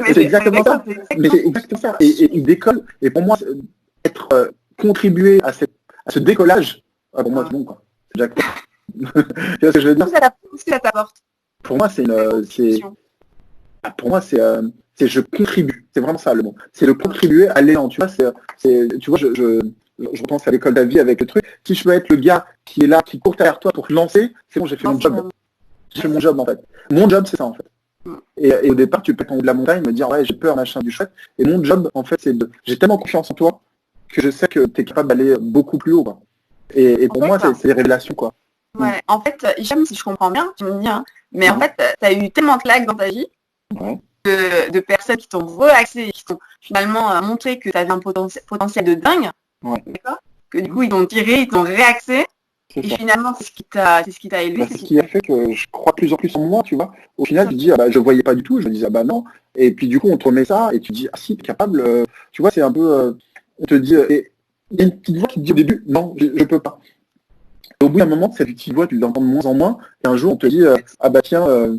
C'est exactement ça. Mais c'est exactement ça. Et il décolle. Et pour moi, être contribuer à ce décollage, pour moi, c'est bon, quoi. C'est déjà quoi. Tu vois ce que je veux dire? Qu'est-ce que ça t'apporte? Pour moi, pour moi, c'est je contribue. C'est vraiment ça le mot. C'est le contribuer à l'élan. Tu vois, tu vois, je pense à l'école de la vie avec le truc. Si je peux être le gars qui est là, qui court derrière toi pour te lancer, c'est bon, j'ai fait mon job. J'ai fait mon job en fait. Mon job, c'est ça en fait. Et au départ, tu peux être en haut de la montagne, me dire ouais, j'ai peur, machin, du chouette. Et mon job, en fait, j'ai tellement confiance en toi que je sais que tu es capable d'aller beaucoup plus haut, quoi. Et pour moi, c'est des révélations, quoi. Ouais. En fait, Hicham, si je comprends bien, tu me dis, hein, mais en fait, tu as eu tellement de claques dans ta vie de personnes qui t'ont relaxé et qui t'ont finalement montré que tu avais un potentiel de dingue. D'accord, que du coup, ils t'ont tiré, ils t'ont réaxé. Et finalement, c'est ce qui t'a élevé. C'est ce qui a fait que je crois de plus en plus en moi, tu vois. Au final, tu te dis, je voyais pas du tout, je me disais, non. Et puis du coup, on te remet ça, et tu te dis, ah si, t'es capable. Tu vois, c'est un peu, on te dit, et il y a une petite voix qui te dit au début, non, je peux pas. Et au bout d'un moment, cette petite voix, tu l'entends de moins en moins, et un jour, on te dit, tiens,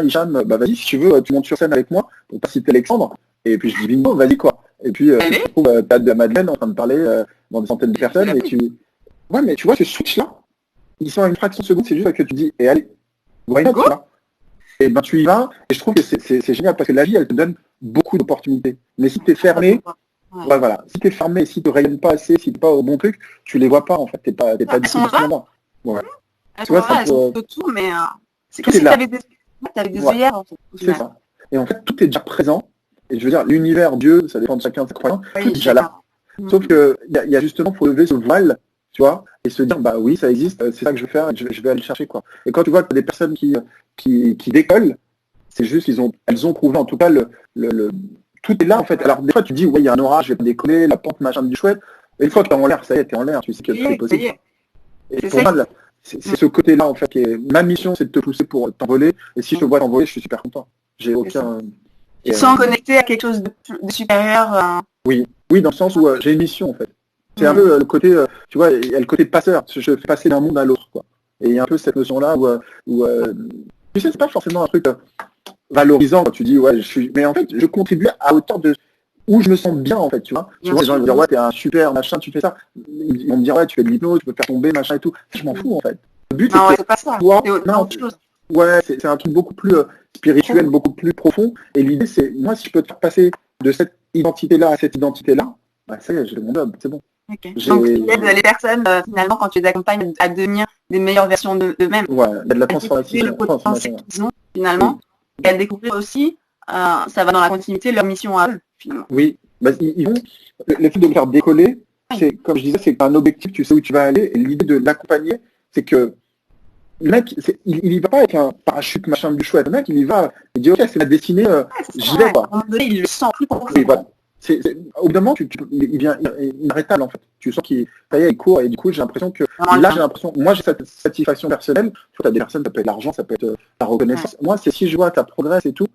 Hicham, vas-y, si tu veux, tu montes sur scène avec moi, pour pas citer Alexandre. Et puis je dis, bingo, vas-y, quoi. Et puis, tu te trouves, t'as de la Madeleine en train de parler dans des centaines de personnes, et tu... Ouais, mais tu vois, ce switch-là, ils sont à une fraction de seconde, c'est juste que tu dis, et allez, why not, et ben tu y vas, et je trouve que c'est génial, parce que la vie, elle te donne beaucoup d'opportunités. Mais si tu es fermé, voilà, si tu es fermé, si tu ne rayonnes pas assez, si tu n'es pas au bon truc, tu les vois pas, en fait, t'es pas d'ici de ce moment. Ouais. Tu vois, ça peut... tout, mais c'est comme si tu avais des œillères, en fait. C'est ça. Et en fait, tout est déjà présent, et je veux dire, l'univers, Dieu, ça dépend de chacun de ses croyances, tout est déjà là. Sauf que, il y a justement, faut lever ce voile, tu vois, et se dire, bah oui, ça existe, c'est ça que je vais faire, et je vais aller chercher, quoi. Et quand tu vois que des personnes qui décollent, c'est juste, elles ont trouvé, en tout cas, tout est là, en fait. Alors, des fois, tu dis, ouais, il y a un orage, je vais pas décoller, la pente, machin, du chouette, et une fois que t'es en l'air, ça y est, t'es en l'air, tu sais que c'est possible. Et pour moi, c'est ce côté-là, en fait, qui est, ma mission, c'est de te pousser pour t'envoler, et si je te vois t'envoler, je suis super content. J'ai aucun... Tu te sens connecté à quelque chose de supérieur. Oui, dans le sens où j'ai une mission, en fait. C'est un peu le côté, tu vois, il y a le côté passeur, je fais passer d'un monde à l'autre, quoi. Et il y a un peu cette notion-là où tu sais, c'est pas forcément un truc valorisant quand tu dis, ouais, mais en fait, je contribue à hauteur de où je me sens bien, en fait, tu vois. Souvent, les gens vont dire, ouais, t'es un super machin, tu fais ça. Ils vont me dire, ouais, tu fais de l'hypnose, tu peux faire tomber, machin et tout. Je m'en fous, en fait. Le but, c'est pas ça. C'est un truc beaucoup plus spirituel, beaucoup plus profond. Et l'idée, c'est, moi, si je peux te faire passer de cette identité-là à cette identité-là, bah, ça y est, j'ai mon job, c'est bon. Okay. Donc, tu aides les personnes, finalement, quand tu les accompagnes à devenir des meilleures versions d'eux-mêmes. Ouais, il y a de la transformation. Le potentiel qu'ils ont, finalement, et à découvrir aussi, ça va dans la continuité de leur mission à eux, finalement. Oui, bah, ils vont, le fait de le faire décoller, c'est, comme je disais, c'est un objectif, tu sais où tu vas aller, et l'idée de l'accompagner, c'est que le mec, il y va pas avec un parachute machin du chouette, le mec, il y va, il dit, ok, c'est ma destinée, j'y vais, quoi. À un moment donné, il le sent plus profond. Oui, voilà. Au bout d'un moment, il devient inarrêtable, en fait. Tu sens qu'il court, et du coup, j'ai l'impression que, moi, j'ai cette satisfaction personnelle. Tu as des personnes, ça peut être l'argent, ça peut être la reconnaissance. Moi, c'est si je vois que ça progresse et tout,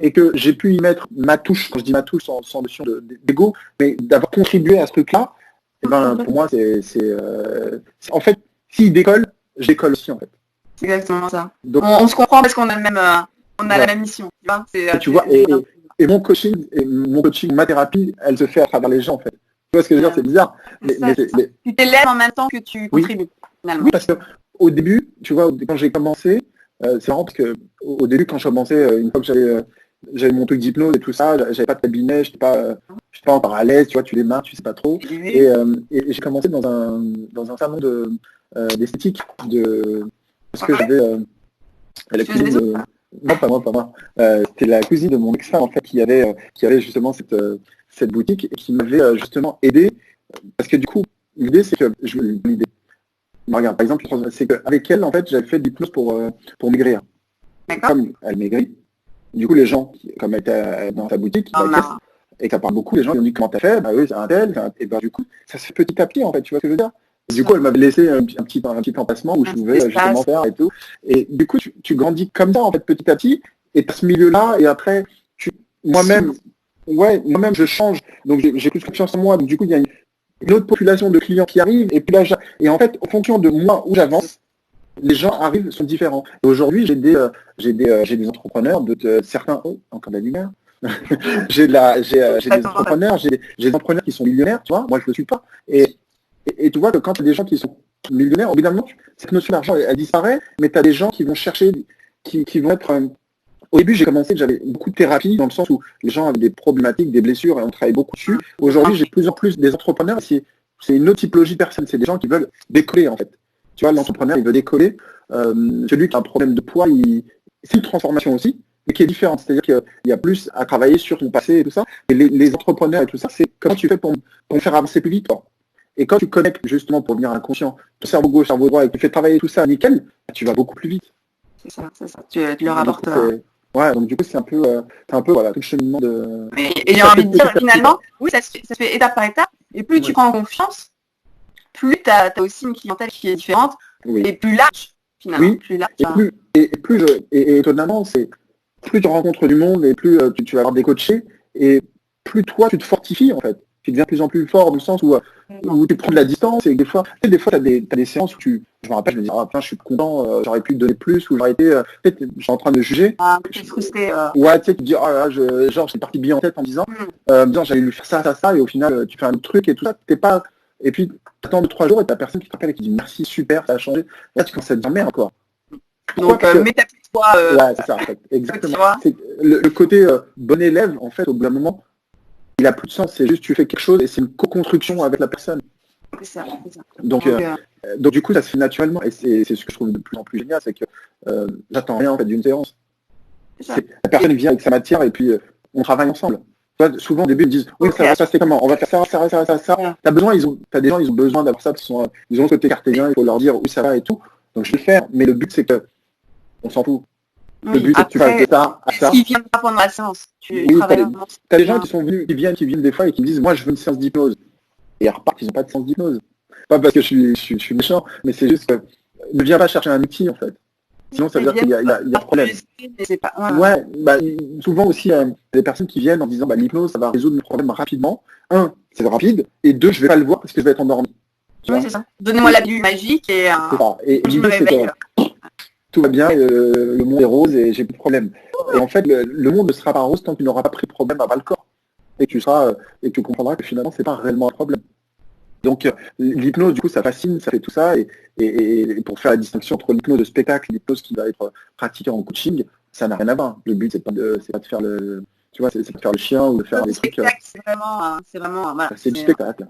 et que j'ai pu y mettre ma touche, quand je dis ma touche, sans notion d'ego, mais d'avoir contribué à ce truc-là, et ben, pour moi, en fait, s'il décolle, je décolle aussi, en fait. C'est exactement ça. Donc, on se comprend parce qu'on a la même mission. Tu vois, et mon coaching, ma thérapie, elle se fait à travers les gens, en fait. Tu vois ce que je veux dire, c'est bizarre. Tu t'élèves en même temps que tu contribues, finalement. Oui, parce que au début, tu vois, quand j'ai commencé, c'est marrant parce que au début, quand je commençais, une fois que j'avais mon truc d'hypnose et tout ça, j'avais pas de cabinet, j'étais pas encore à l'aise, tu vois, tu démarres, tu sais pas trop. Et j'ai commencé dans un salon d'esthétique, parce que j'avais la cuisine de... Non, pas moi. C'était la cousine de mon ex-femme, en fait, qui avait justement cette boutique et qui m'avait justement aidé. Parce que du coup, l'idée, c'est que, l'idée, regarde, par exemple, c'est qu'avec elle, en fait, j'avais fait de l'hypnose pour maigrir. D'accord. Comme elle maigrit, du coup, les gens, comme elle était dans ta boutique, et que ça parle beaucoup, les gens ils ont dit comment t'as fait, bah oui, c'est un tel, et bah du coup, ça se fait petit à petit, en fait, tu vois ce que je veux dire. Et du coup, elle m'avait laissé un petit emplacement où je pouvais justement faire et tout. Et du coup, tu grandis comme ça, en fait, petit à petit, et tu as ce milieu-là, et après, moi-même, je change, donc j'ai plus confiance en moi, donc du coup, il y a une autre population de clients qui arrivent, et puis là, et en fait, en fonction de moi où j'avance, les gens arrivent, sont différents. Et aujourd'hui, j'ai des entrepreneurs, certains, encore de la lumière. j'ai des entrepreneurs, j'ai des entrepreneurs qui sont millionnaires, tu vois, moi je le suis pas. Et tu vois que quand tu as des gens qui sont millionnaires, évidemment, cette notion d'argent, elle disparaît, mais tu as des gens qui vont chercher, qui vont être... Au début, j'ai commencé, j'avais beaucoup de thérapie, dans le sens où les gens avaient des problématiques, des blessures, et on travaille beaucoup dessus. Aujourd'hui, j'ai de plus en plus des entrepreneurs, c'est une autre typologie de personnes, c'est des gens qui veulent décoller, en fait. Tu vois, l'entrepreneur, il veut décoller. Celui qui a un problème de poids, c'est une transformation aussi, mais qui est différente. C'est-à-dire qu'il y a plus à travailler sur ton passé et tout ça. Et les entrepreneurs et tout ça, c'est comment tu fais pour faire avancer plus vite, quoi. Et quand tu connectes justement pour devenir inconscient, ton cerveau gauche, cerveau droit, et que tu fais travailler tout ça nickel, tu vas beaucoup plus vite. C'est ça. Tu leur apportes. Ouais, donc du coup, c'est un peu voilà, tout le cheminement de... Et j'ai envie de dire, finalement, oui, ça se fait étape par étape, et plus tu prends confiance, plus tu as aussi une clientèle qui est différente, et plus large, finalement. Oui, plus large, et étonnamment, c'est plus tu rencontres du monde, et plus tu vas avoir des coachés, et plus toi, tu te fortifies, en fait. Tu deviens de plus en plus fort, dans le sens où tu prends de la distance, et des fois, tu as des séances où je me rappelle, je me dis, ah putain, je suis content, j'aurais pu te donner plus, ou j'aurais été, peut-être, je suis en train de juger. Tu es frustré. Ouais, tu sais, tu te dis, oh là là, j'ai parti bien en tête en disant, j'allais lui faire ça, et au final, tu fais un autre truc, et tout ça, t'es pas, et puis, tu attends 2-3 jours, et t'as personne qui te rappelle et qui dit, merci, super, ça a changé. Là, tu commences à te dire, merde, quoi. Donc, métaplie-toi. Ouais, c'est ça, en fait, exactement. C'est le côté bon élève, en fait, au bout d'un moment, il a plus de sens, c'est juste tu fais quelque chose et c'est une co-construction avec la personne. C'est ça. Donc du coup, ça se fait naturellement et c'est ce que je trouve de plus en plus génial, c'est que j'attends rien en fait d'une séance. La personne vient avec sa matière et puis on travaille ensemble. Tu vois, souvent au début ils me disent oui, ça c'est comment, on va faire ça. T'as des gens ils ont besoin d'avoir ça parce qu'ils ont le côté cartésien, il faut leur dire où ça va et tout. Donc je vais le faire, mais le but c'est que on s'en fout. Le but, c'est que tu fasses de ça à ça. Ils viennent pas pendant la séance. T'as des gens qui viennent des fois et qui me disent, moi, je veux une séance d'hypnose. Et ils repartent, ils n'ont pas de séance d'hypnose. Pas parce que je suis méchant, mais c'est juste que ne viens pas chercher un outil, en fait. Sinon, ça veut dire qu'il y a un problème. Ouais, souvent aussi, il y a des personnes qui viennent en disant, l'hypnose, ça va résoudre mes problèmes rapidement. Un, c'est rapide. Et deux, je vais pas le voir parce que je vais être endormi. Oui, c'est ça. Donnez-moi la pilule magique et je me réveille. Tout va bien, le monde est rose et j'ai plus de problème. Et en fait, le monde ne sera pas rose tant que tu n'auras pas pris le problème à bas le corps. Et tu comprendras que finalement, c'est pas réellement un problème. Donc, l'hypnose, du coup, ça fascine, ça fait tout ça. Et pour faire la distinction entre l'hypnose de spectacle et l'hypnose qui va être pratiquée en coaching, ça n'a rien à voir. Le but, c'est pas de faire le... Tu vois, c'est de faire le chien ou de faire des trucs... C'est vraiment... Voilà, c'est du spectacle.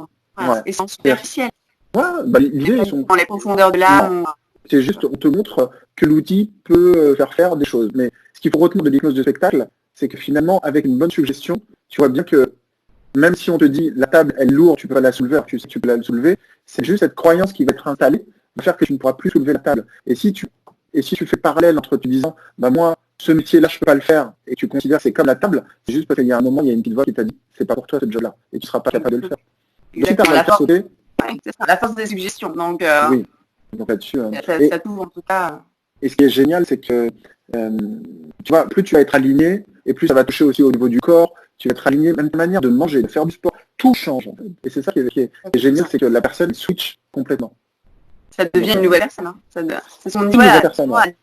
Et c'est superficiel. Ouais, l'idée, dans les profondeurs de l'âme... C'est juste, on te montre que l'outil peut faire des choses. Mais ce qu'il faut retenir de l'hypnose de spectacle, c'est que finalement, avec une bonne suggestion, tu vois bien que même si on te dit la table elle est lourde, tu peux pas la soulever, alors tu sais que tu peux la soulever, c'est juste cette croyance qui va être installée va faire que tu ne pourras plus soulever la table. Et si tu fais parallèle entre te disant, moi, ce métier-là, je peux pas le faire, et tu considères que c'est comme la table, c'est juste parce qu'il y a un moment, il y a une petite voix qui t'a dit, c'est pas pour toi ce job-là, et tu seras pas capable de le faire. C'est ça, la force des suggestions. Donc, oui. Donc là-dessus, ça t'ouvre en tout cas. Et ce qui est génial, c'est que tu vois, plus tu vas être aligné, et plus ça va toucher aussi au niveau du corps, tu vas être aligné, même ta manière de manger, de faire du sport, tout change en fait. Et c'est ça qui est génial, c'est que la personne switch complètement. Ça devient une nouvelle personne. Hein. C'est son nouvelle personne. Ouais.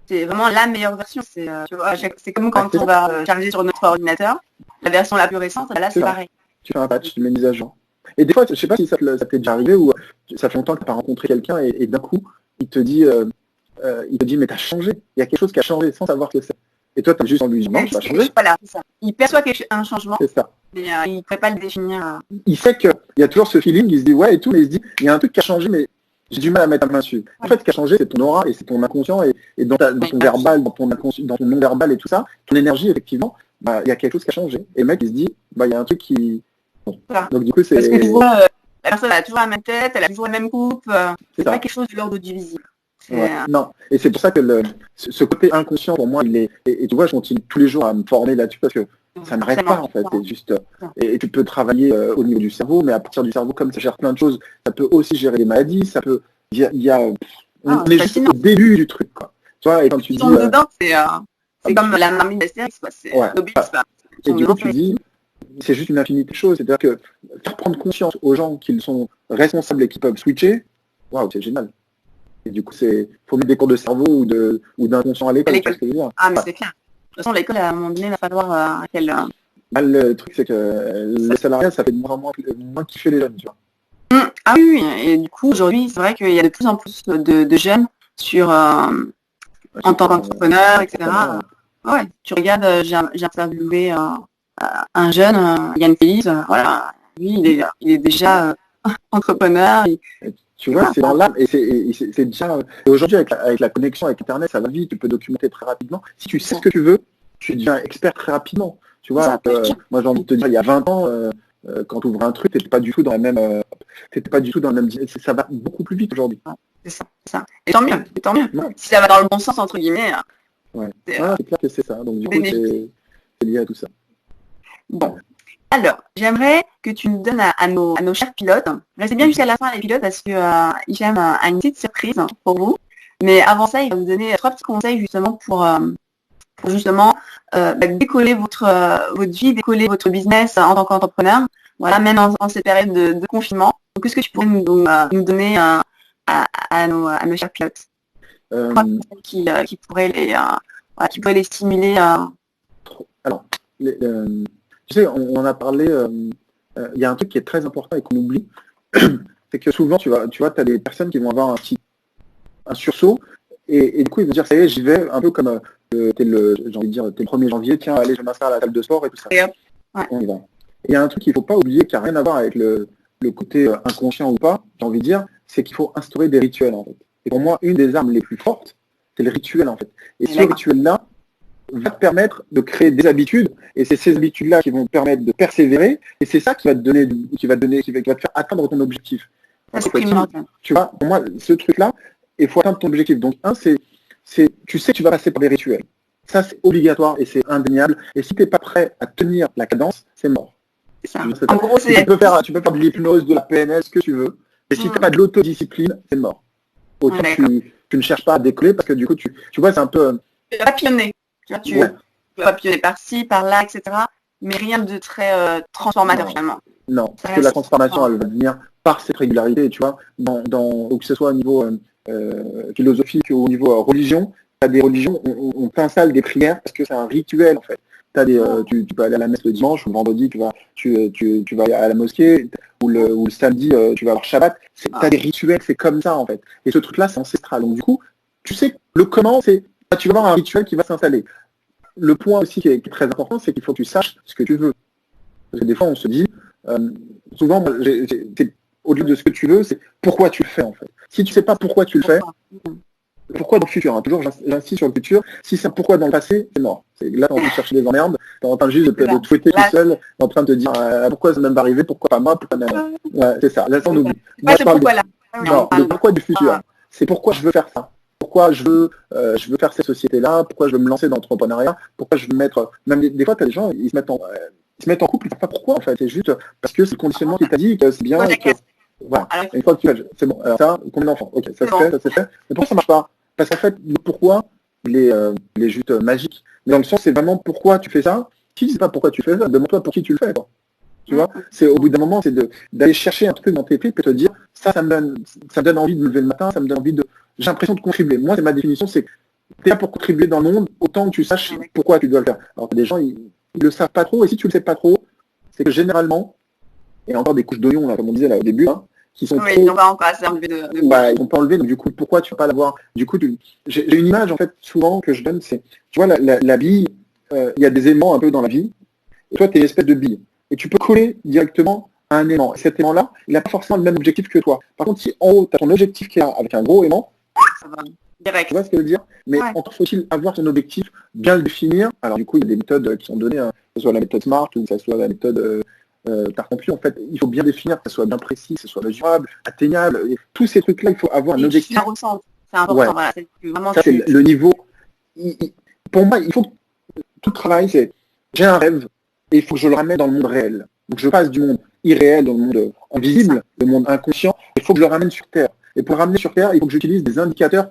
C'est vraiment la meilleure version. C'est comme quand on va charger sur notre ordinateur, la version la plus récente, là c'est pareil. Tu fais un patch, tu mets une mise à jour. Et des fois, je sais pas si ça t'est déjà arrivé ou ça fait longtemps que tu n'as pas rencontré quelqu'un et d'un coup, il te dit mais t'as changé. Il y a quelque chose qui a changé sans savoir ce que c'est. Et toi, tu as juste en lui disant non, ça a changé. Voilà, c'est ça. Il perçoit un changement. C'est ça. Mais il ne pourrait pas le définir. Il sait qu'il y a toujours ce feeling, il se dit ouais et tout, mais il se dit il y a un truc qui a changé, mais j'ai du mal à mettre la main dessus. En fait, ce qui a changé, c'est ton aura et c'est ton inconscient et dans ton verbal, dans ton non-verbal et tout ça, ton énergie, effectivement, il y a quelque chose qui a changé. Et le mec, il se dit il y a un truc qui... Bon. Voilà. Donc du coup, c'est... Parce que tu vois, la personne a toujours la même tête, elle a toujours la même coupe. C'est pas quelque chose de l'ordre du visible. Non, et c'est pour ça que ce côté inconscient, pour moi, il est... Et tu vois, je continue tous les jours à me former là-dessus parce que ça n'arrête pas, en fait. C'est juste... Et tu peux travailler au niveau du cerveau, mais à partir du cerveau, comme ça gère plein de choses, ça peut aussi gérer les maladies, ça peut... on est juste au début du truc, quoi. Tu vois, et quand tu dis... dedans, c'est comme la marmite d'Astérix, quoi. C'est Et du coup, tu dis... C'est juste une infinité de choses. C'est-à-dire que faire prendre conscience aux gens qu'ils sont responsables et qu'ils peuvent switcher, waouh, c'est génial. Et du coup, faut mettre des cours de cerveau ou d'inconscient à l'école. Ah, mais c'est clair. De toute façon, l'école, à un moment donné, il va falloir qu'elle... Le truc, c'est que le salariat, ça fait moins kiffer les jeunes, tu vois. Ah oui, et du coup, aujourd'hui, c'est vrai qu'il y a de plus en plus de jeunes en tant qu'entrepreneur, etc. Ouais, tu regardes, j'ai interviewé un jeune, Yann Félix, voilà, lui, il est déjà entrepreneur. Tu vois, c'est dans l'âme, et c'est déjà... Et aujourd'hui, avec la connexion avec Internet, ça va vite, tu peux documenter très rapidement. Si tu sais ce que tu veux, tu deviens expert très rapidement. Tu vois, moi j'ai envie de te dire, il y a 20 ans, quand tu ouvres un truc, t'étais pas du tout dans la même... Ça va beaucoup plus vite aujourd'hui. C'est ça. Et tant mieux. Ouais. Si ça va dans le bon sens, entre guillemets. C'est clair que c'est ça. Donc du coup, c'est lié à tout ça. Bon. Alors, j'aimerais que tu nous donnes à nos chers pilotes, restez bien jusqu'à la fin les pilotes parce que Hicham a une petite surprise pour vous. Mais avant ça, il va vous donner 3 petits conseils justement pour justement décoller votre vie, décoller votre business en tant qu'entrepreneur. Voilà, même en cette période de confinement. Donc, qu'est-ce que tu pourrais nous donner à nos chers pilotes 3 conseils qui pourraient les stimuler. Alors, tu sais, on en a parlé, il y a un truc qui est très important et qu'on oublie, c'est que souvent, tu vois, tu as des personnes qui vont avoir un sursaut, et du coup, ils vont dire, ça y est, j'y vais, un peu comme, t'es le 1er janvier, tiens, allez, je vais m'inscrire à la salle de sport et tout ça. On y va. Et il y a un truc qu'il ne faut pas oublier, qui n'a rien à voir avec le côté inconscient ou pas, j'ai envie de dire, c'est qu'il faut instaurer des rituels, en fait. Et pour moi, une des armes les plus fortes, c'est le rituel, en fait. Et ce rituel-là va te permettre de créer des habitudes, et c'est ces habitudes-là qui vont te permettre de persévérer, et c'est ça qui va te faire atteindre ton objectif. Tu vois, pour moi, ce truc-là, il faut atteindre ton objectif. Donc, tu sais que tu vas passer par des rituels. Ça, c'est obligatoire et c'est indéniable. Et si tu n'es pas prêt à tenir la cadence, c'est mort. En gros, tu peux faire de l'hypnose, de la PNL, ce que tu veux. Mais si tu n'as pas de l'autodiscipline, c'est mort. Autant tu ne cherches pas à décoller parce que du coup, tu vois, c'est un peu... Tu vas papillonner. Tu peux papillonner par-ci, par-là, etc. Mais rien de très transformateur finalement. Non, parce que la transformation, elle va venir par cette régularité. Tu vois, que ce soit au niveau philosophique ou au niveau religion, tu as des religions, on t'installe des prières parce que c'est un rituel en fait. Tu peux aller à la messe le dimanche, ou le vendredi tu vas à la mosquée, ou le samedi tu vas avoir Shabbat. Tu as des rituels, c'est comme ça en fait. Et ce truc-là, c'est ancestral. Donc du coup, tu sais, le comment, c'est tu vas avoir un rituel qui va s'installer. Le point aussi qui est très important, c'est qu'il faut que tu saches ce que tu veux. Parce que des fois, on se dit, souvent, c'est au-delà de ce que tu veux, c'est pourquoi tu le fais en fait. Si tu ne sais pas pourquoi tu le fais, pourquoi dans le futur, toujours j'insiste sur le futur, si c'est pourquoi dans le passé, c'est mort. Là, tu es en train de chercher des emmerdes, tu es en train juste de te fouetter tout seul, tu es en train de te dire pourquoi ça m'est arrivé, pourquoi pas moi, pourquoi même. Ouais, c'est ça, là, on oublie. Moi, je parle le pourquoi du futur. C'est pourquoi je veux faire ça. Pourquoi je veux faire cette société-là, pourquoi je veux me lancer dans l'entrepreneuriat, pourquoi je veux mettre... Même des fois, tu as des gens, ils se mettent en couple, ils ne savent pas pourquoi en fait, c'est juste parce que c'est le conditionnement qui t'a dit que c'est bien... Voilà, une fois que tu as... C'est bon, alors ça, combien d'enfants? Ok, ça se fait. Mais pourquoi ça ne marche pas? Parce qu'en fait, le pourquoi, il est juste magique. Mais dans le sens, c'est vraiment pourquoi tu fais ça. Si tu ne sais pas pourquoi tu fais ça, demande-toi pour qui tu le fais. Quoi. Tu vois, c'est au bout d'un moment, c'est d'aller chercher un truc dans tes tripes et te dire, ça me donne envie de me lever le matin, ça me donne envie de... J'ai l'impression de contribuer. Moi, c'est ma définition, c'est que tu es là pour contribuer dans le monde, autant que tu saches pourquoi tu dois le faire. Alors que des gens, ils le savent pas trop, et si tu le sais pas trop, c'est que généralement, et encore des couches d'oignon, là, comme on disait là au début, hein, qui sont trop... ils n'ont pas encore assez enlevé ils n'ont pas enlevé, donc du coup, pourquoi tu ne peux pas l'avoir? Du coup, j'ai une image, en fait, souvent, que je donne, c'est, tu vois, la bille, il y a des aimants un peu dans la vie, et toi, tu es une espèce de bille. Et tu peux coller directement à un aimant. Et cet aimant-là, il n'a pas forcément le même objectif que toi. Par contre, si en haut, tu as ton objectif qui est là, avec un gros aimant, ça va direct. Tu vois ce que je veux dire? Mais encore faut-il avoir ton objectif, bien le définir. Alors du coup, il y a des méthodes qui sont données, que ce soit la méthode SMART ou que ce soit la méthode t'as rompu, en fait, il faut bien définir, que ce soit bien précis, que ce soit mesurable, atteignable. Et tous ces trucs-là, il faut avoir un objectif. Tu ressens. C'est important, Ouais. voilà. C'est vraiment Ça, c'est le niveau. Pour moi, il faut que tout travail, c'est j'ai un rêve et il faut que je le ramène dans le monde réel. Donc je passe du monde irréel dans le monde invisible, le monde inconscient, il faut que je le ramène sur Terre. Et pour le ramener sur Terre, il faut que j'utilise des indicateurs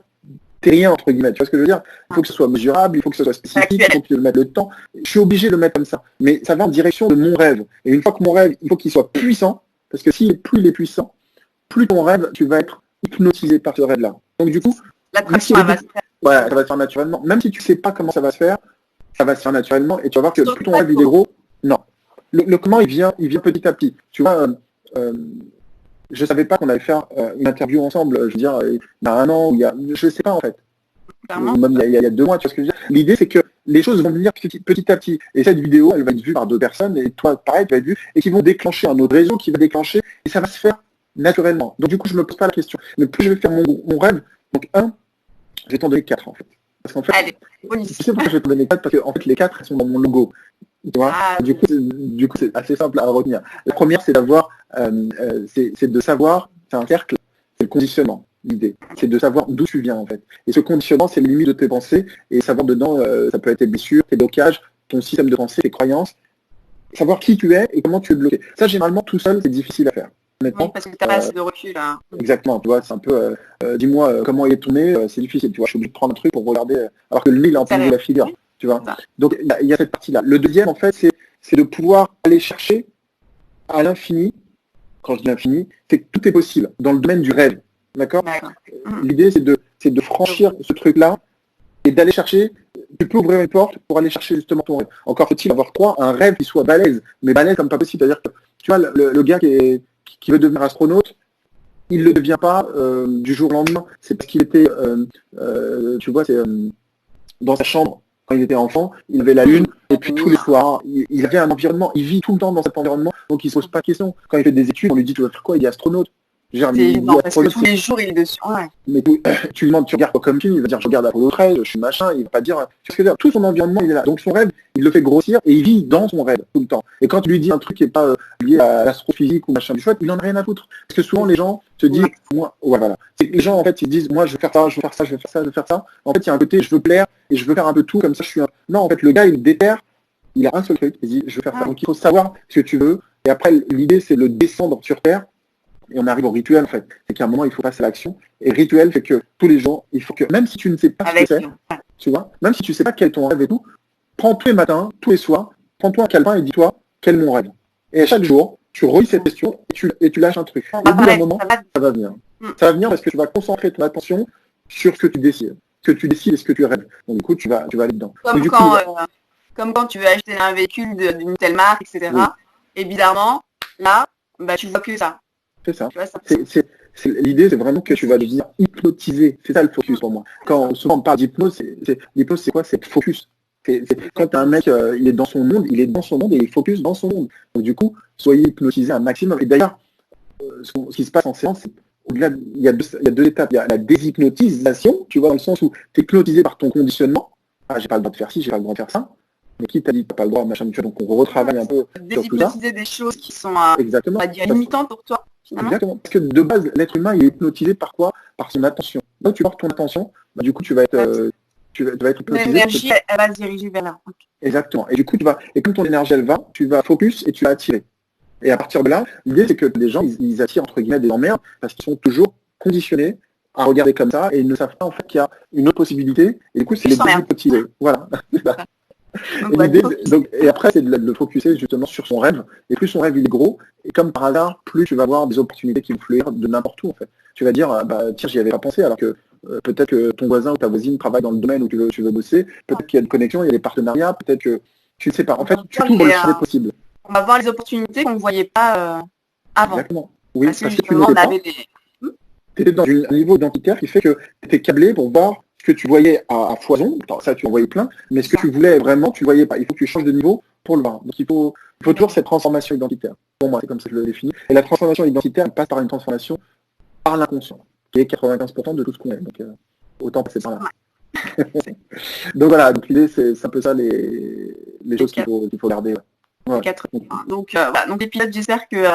terriens, entre guillemets. Tu vois ce que je veux dire? Il faut que ce soit mesurable, il faut que ce soit spécifique, il faut que je mette le temps. Je suis obligé de le mettre comme ça. Mais ça va en direction de mon rêve. Et une fois que mon rêve, il faut qu'il soit puissant, parce que plus il est puissant, plus ton rêve, tu vas être hypnotisé par ce rêve-là. Donc du coup, l'attraction, elle va se faire. Ouais, ça va se faire naturellement. Même si tu sais pas comment ça va se faire, ça va se faire naturellement et tu vas voir que plus ton rêve il est gros, non. Le comment il vient petit à petit. Tu vois, je savais pas qu'on allait faire une interview ensemble, je veux dire, il y a un an, je sais pas en fait. Même il y a 2 mois, tu vois ce que je veux dire. L'idée c'est que les choses vont venir petit à petit. Et cette vidéo, elle va être vue par 2 personnes, et toi, pareil, tu vas être vu, et qui vont déclencher un autre réseau qui va déclencher, et ça va se faire naturellement. Donc du coup, je me pose pas la question. Mais plus je vais faire mon rêve, donc je vais t'en donner 4 en fait. Parce qu'en fait, allez, tu sais pourquoi je vais t'en donner 4? Parce que en fait, les 4 elles sont dans mon logo. Tu vois, du coup, c'est assez simple à retenir. La première, c'est d'avoir, c'est de savoir, c'est un cercle, c'est le conditionnement. L'idée, c'est de savoir d'où tu viens en fait. Et ce conditionnement, c'est les limites de tes pensées. Et savoir dedans, ça peut être tes blessures, tes blocages, ton système de pensée, tes croyances. Savoir qui tu es et comment tu es bloqué. Ça, généralement, tout seul, c'est difficile à faire. Oui, parce que tu n'as pas assez de recul. Hein. Exactement, tu vois, c'est un peu, dis-moi comment il est tourné, c'est difficile, tu vois, je suis obligé de prendre un truc pour regarder, alors que le nez, il est en plein de la figure, tu vois. Donc, il y a cette partie-là. Le deuxième, en fait, c'est de pouvoir aller chercher à l'infini. Quand je dis l'infini, c'est que tout est possible dans le domaine du rêve, d'accord? L'idée, c'est de franchir ce truc-là et d'aller chercher. Tu peux ouvrir une porte pour aller chercher justement ton rêve. Encore faut-il avoir un rêve qui soit balèze, mais balèze comme pas possible. C'est-à-dire que, tu vois, le gars qui veut devenir astronaute, il ne le devient pas du jour au lendemain. C'est parce qu'il était, tu vois, dans sa chambre, quand il était enfant, il avait la lune, et puis tous les soirs, il avait un environnement, il vit tout le temps dans cet environnement, donc il ne se pose pas de questions. Quand il fait des études, on lui dit, tu vas faire quoi? Il est astronaute. Parce que tous les jours, il est dessus. Ouais. Mais tu lui demandes, tu regardes quoi comme film, il va dire, je regarde Apollo 13, je suis machin, il va pas dire, tu sais ce que je veux dire, tout son environnement, il est là. Donc son rêve, il le fait grossir et il vit dans son rêve tout le temps. Et quand tu lui dis un truc qui n'est pas lié à l'astrophysique ou machin du chouette, il en a rien à foutre. Parce que souvent les gens se disent, moi, ouais, voilà. C'est que les gens, en fait, ils disent, moi, je veux faire ça, je veux faire ça, je veux faire ça, je veux faire ça. En fait, il y a un côté, je veux plaire et je veux faire un peu tout, comme ça, je suis un... Non, en fait, le gars, il déterre, il a un seul truc, il dit, je veux faire ça. Donc il faut savoir ce que tu veux. Et après, l'idée, c'est de le descendre sur Terre. Et on arrive au rituel en fait. C'est qu'à un moment, il faut passer à l'action. Et le rituel fait que tous les jours, il faut que, même si tu ne sais pas ce que c'est, tu vois, même si tu ne sais pas quel est ton rêve et tout, prends tous les matins, tous les soirs, prends-toi un calepin et dis-toi quel est mon rêve. Et à chaque jour, tu relis cette question et tu lâches un truc. Et au bout d'un moment, ça va venir. Ça va venir parce que tu vas concentrer ton attention sur ce que tu décides. Ce que tu décides et ce que tu rêves. Donc du coup, tu vas aller dedans. Comme quand tu veux acheter un véhicule d'une telle marque, etc. Oui. Et bizarrement, là, bah, tu vois que ça. C'est ça. L'idée, c'est vraiment que tu vas devenir hypnotisé. C'est ça le focus pour moi. Quand souvent on parle d'hypnose, l'hypnose, c'est quoi? C'est focus. Quand un mec, il est dans son monde et il focus dans son monde. Donc du coup, soyez hypnotisé un maximum. Et d'ailleurs, ce qui se passe en séance, c'est au-delà, il y a deux étapes. Il y a la déshypnotisation, tu vois, dans le sens où tu es hypnotisé par ton conditionnement. Ah, j'ai pas le droit de faire ci, j'ai pas le droit de faire ça. Mais qui t'a dit que t'as pas le droit, machin, tu vois, donc on retravaille un peu sur tout ça. Déshypnotiser des choses qui sont limitantes pour toi. Exactement. Parce que de base, l'être humain, il est hypnotisé par quoi? Par son attention. Donc tu portes ton attention, bah, du coup tu vas être hypnotisé. L'énergie, elle va se diriger vers là. Okay. Exactement. Et du coup, et comme ton énergie elle va, tu vas focus et tu vas attirer. Et à partir de là, l'idée c'est que les gens, ils attirent entre guillemets des emmerdes parce qu'ils sont toujours conditionnés à regarder comme ça et ils ne savent pas en fait qu'il y a une autre possibilité. Et du coup, c'est les déshypnotiser. Voilà. Et après, c'est de le focuser justement sur son rêve. Et plus son rêve il est gros, et comme par hasard, plus tu vas avoir des opportunités qui vont fleurir de n'importe où en fait. Tu vas dire, bah tiens, j'y avais pas pensé, alors que peut-être que ton voisin ou ta voisine travaille dans le domaine où tu veux bosser, peut-être qu'il y a des connexions, il y a des partenariats, peut-être que tu ne sais pas. En fait, tu t'ouvres le champ des possibles. On va voir les opportunités qu'on ne voyait pas avant. Exactement. Oui, parce que tu n'étais pas. Tu étais dans un niveau identitaire qui fait que tu étais câblé pour voir ce que tu voyais à foison, ça tu en voyais plein, mais ce que tu voulais vraiment, tu ne voyais pas. Il faut que tu changes de niveau pour le voir. Donc il faut toujours cette transformation identitaire. Pour moi, c'est comme ça que je le définis. Et la transformation identitaire passe par une transformation par l'inconscient, qui est 95% de tout ce qu'on est. Donc autant passer par là. Donc voilà, donc l'idée c'est un peu ça les choses qu'il faut garder. Ouais. Ouais. Les 4 points. Donc, voilà. Donc les pilotes, j'espère que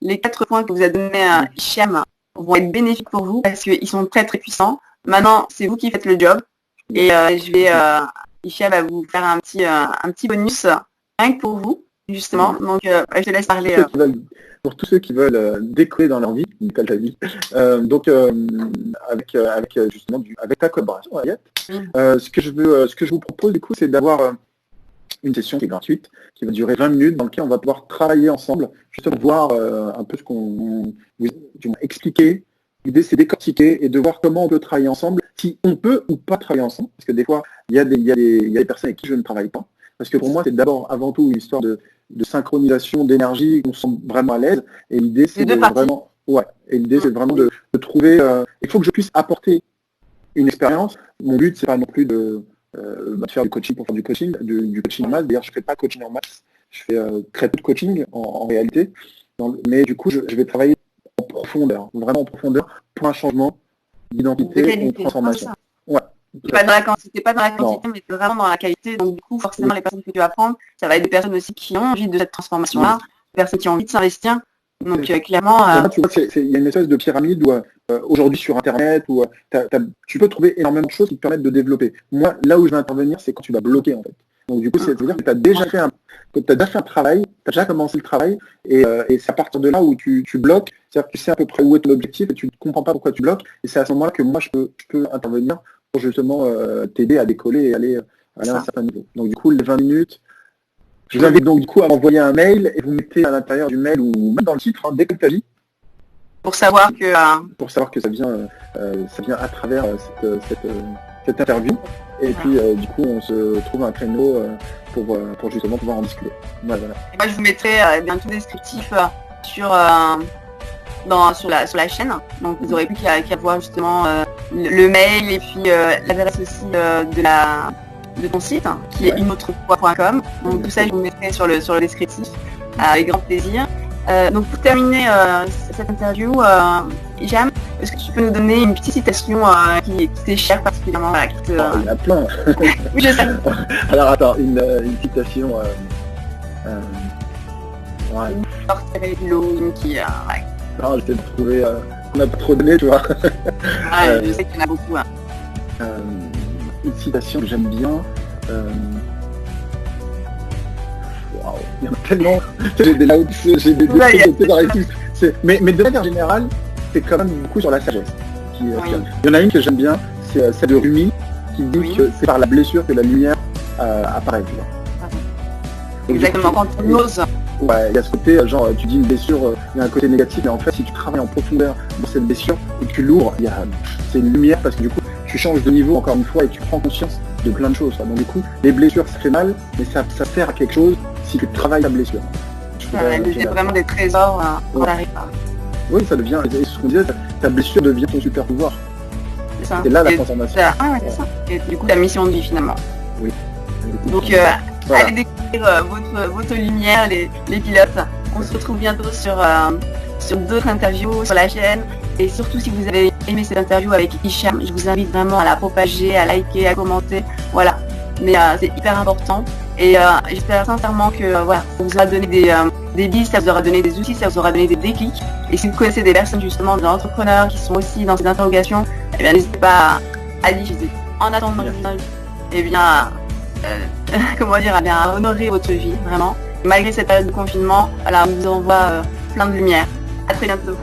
les 4 points que vous a donné Hicham vont être bénéfiques pour vous parce qu'ils sont très très puissants. Maintenant, c'est vous qui faites le job. Et Hicham va vous faire un petit bonus rien que pour vous, justement. Donc, je te laisse parler. Pour tous ceux qui veulent décoller dans leur vie, Nicole t'a dit, avec justement avec ta collaboration, Aliette, ce que je vous propose du coup, c'est d'avoir une session qui est gratuite, qui va durer 20 minutes, dans laquelle on va pouvoir travailler ensemble, justement voir un peu ce qu'on vous expliquer. L'idée, c'est décortiquer et de voir comment on peut travailler ensemble, si on peut ou pas travailler ensemble, parce que des fois, il y a des personnes avec qui je ne travaille pas. Parce que pour moi, c'est d'abord, avant tout, une histoire de synchronisation, d'énergie, qu'on se sent vraiment à l'aise. Et l'idée, c'est vraiment, et l'idée, c'est vraiment de trouver. Il faut que je puisse apporter une expérience. Mon but, c'est pas non plus de faire du coaching pour faire du coaching en masse. D'ailleurs, je fais pas coaching en masse. Je fais très peu de coaching en réalité. Mais du coup, je vais travailler en profondeur, vraiment en profondeur, pour un changement d'identité, une transformation. Ouais. Pas dans la quantité, mais vraiment dans la qualité. Donc du coup, forcément, les personnes que tu vas prendre, ça va être des personnes aussi qui ont envie de cette transformation-là, des personnes qui ont envie de s'investir. Donc clairement... Tu vois, il y a une espèce de pyramide où aujourd'hui sur Internet, où tu peux trouver énormément de choses qui te permettent de développer. Moi, là où je vais intervenir, c'est quand tu vas bloquer en fait. Donc du coup, c'est-à-dire que tu as déjà fait un travail, tu as déjà commencé le travail, et c'est à partir de là où tu bloques, c'est-à-dire que tu sais à peu près où est ton objectif et tu ne comprends pas pourquoi tu bloques, et c'est à ce moment-là que moi je peux intervenir pour justement t'aider à décoller et aller à un certain niveau. Donc du coup, les 20 minutes, je vous invite donc du coup à m'envoyer un mail, et vous mettez à l'intérieur du mail ou même dans le titre, décolle ta vie. Pour savoir que ça vient à travers cette interview. Et puis du coup on se trouve un créneau pour justement pouvoir en discuter. Voilà. Et moi je vous mettrai bien tout descriptif sur la chaîne. Donc vous aurez plus qu'à voir justement le mail et puis l'adresse aussi de ton site qui est uneautrefois.com. Donc tout ça je vous mettrai sur le descriptif avec grand plaisir. Donc pour terminer cette interview, Hicham, est-ce que tu peux nous donner une petite citation qui t'est chère particulièrement Il y en a plein. Oui, je sais. Alors attends, une citation... Une sortie du lot, une qui... Non, j'essaie de trouver... on n'a pas trop donné, tu vois. Je sais qu'il y en a beaucoup. Une citation que j'aime bien... Il y en a tellement, j'ai des trucs dans les trucs. Mais de manière générale, c'est quand même beaucoup sur la sagesse. Il y en a une que j'aime bien, c'est celle de Rumi, qui dit que c'est par la blessure que la lumière apparaît. Exactement, quand on ose. Ouais, il y a ce côté, genre, tu dis une blessure, il y a un côté négatif, mais en fait, si tu travailles en profondeur dans cette blessure et que tu l'ouvres, c'est une lumière parce que du coup, tu changes de niveau encore une fois et tu prends conscience de plein de choses. Donc du coup, les blessures, ça fait mal, mais ça sert à quelque chose si tu travailles la blessure. C'est vraiment des trésors quand t'arrives à... Oui, ça devient, et ce qu'on disait, ta blessure devient ton super pouvoir. C'est ça. C'est là la transformation. C'est ça. Et du coup, la mission de vie finalement. Oui. Donc, allez découvrir votre lumière, les pilotes. On se retrouve bientôt sur d'autres interviews sur la chaîne. Et surtout, si vous avez aimé cette interview avec Hicham, je vous invite vraiment à la propager, à liker, à commenter. Voilà. Mais c'est hyper important. Et j'espère sincèrement que ça vous aura donné des billes, ça vous aura donné des outils, ça vous aura donné des déclics. Et si vous connaissez des personnes justement, des entrepreneurs qui sont aussi dans ces interrogations, eh bien n'hésitez pas à diffuser. En attendant, à honorer votre vie, vraiment. Malgré cette période de confinement, on vous envoie plein de lumière. À très bientôt.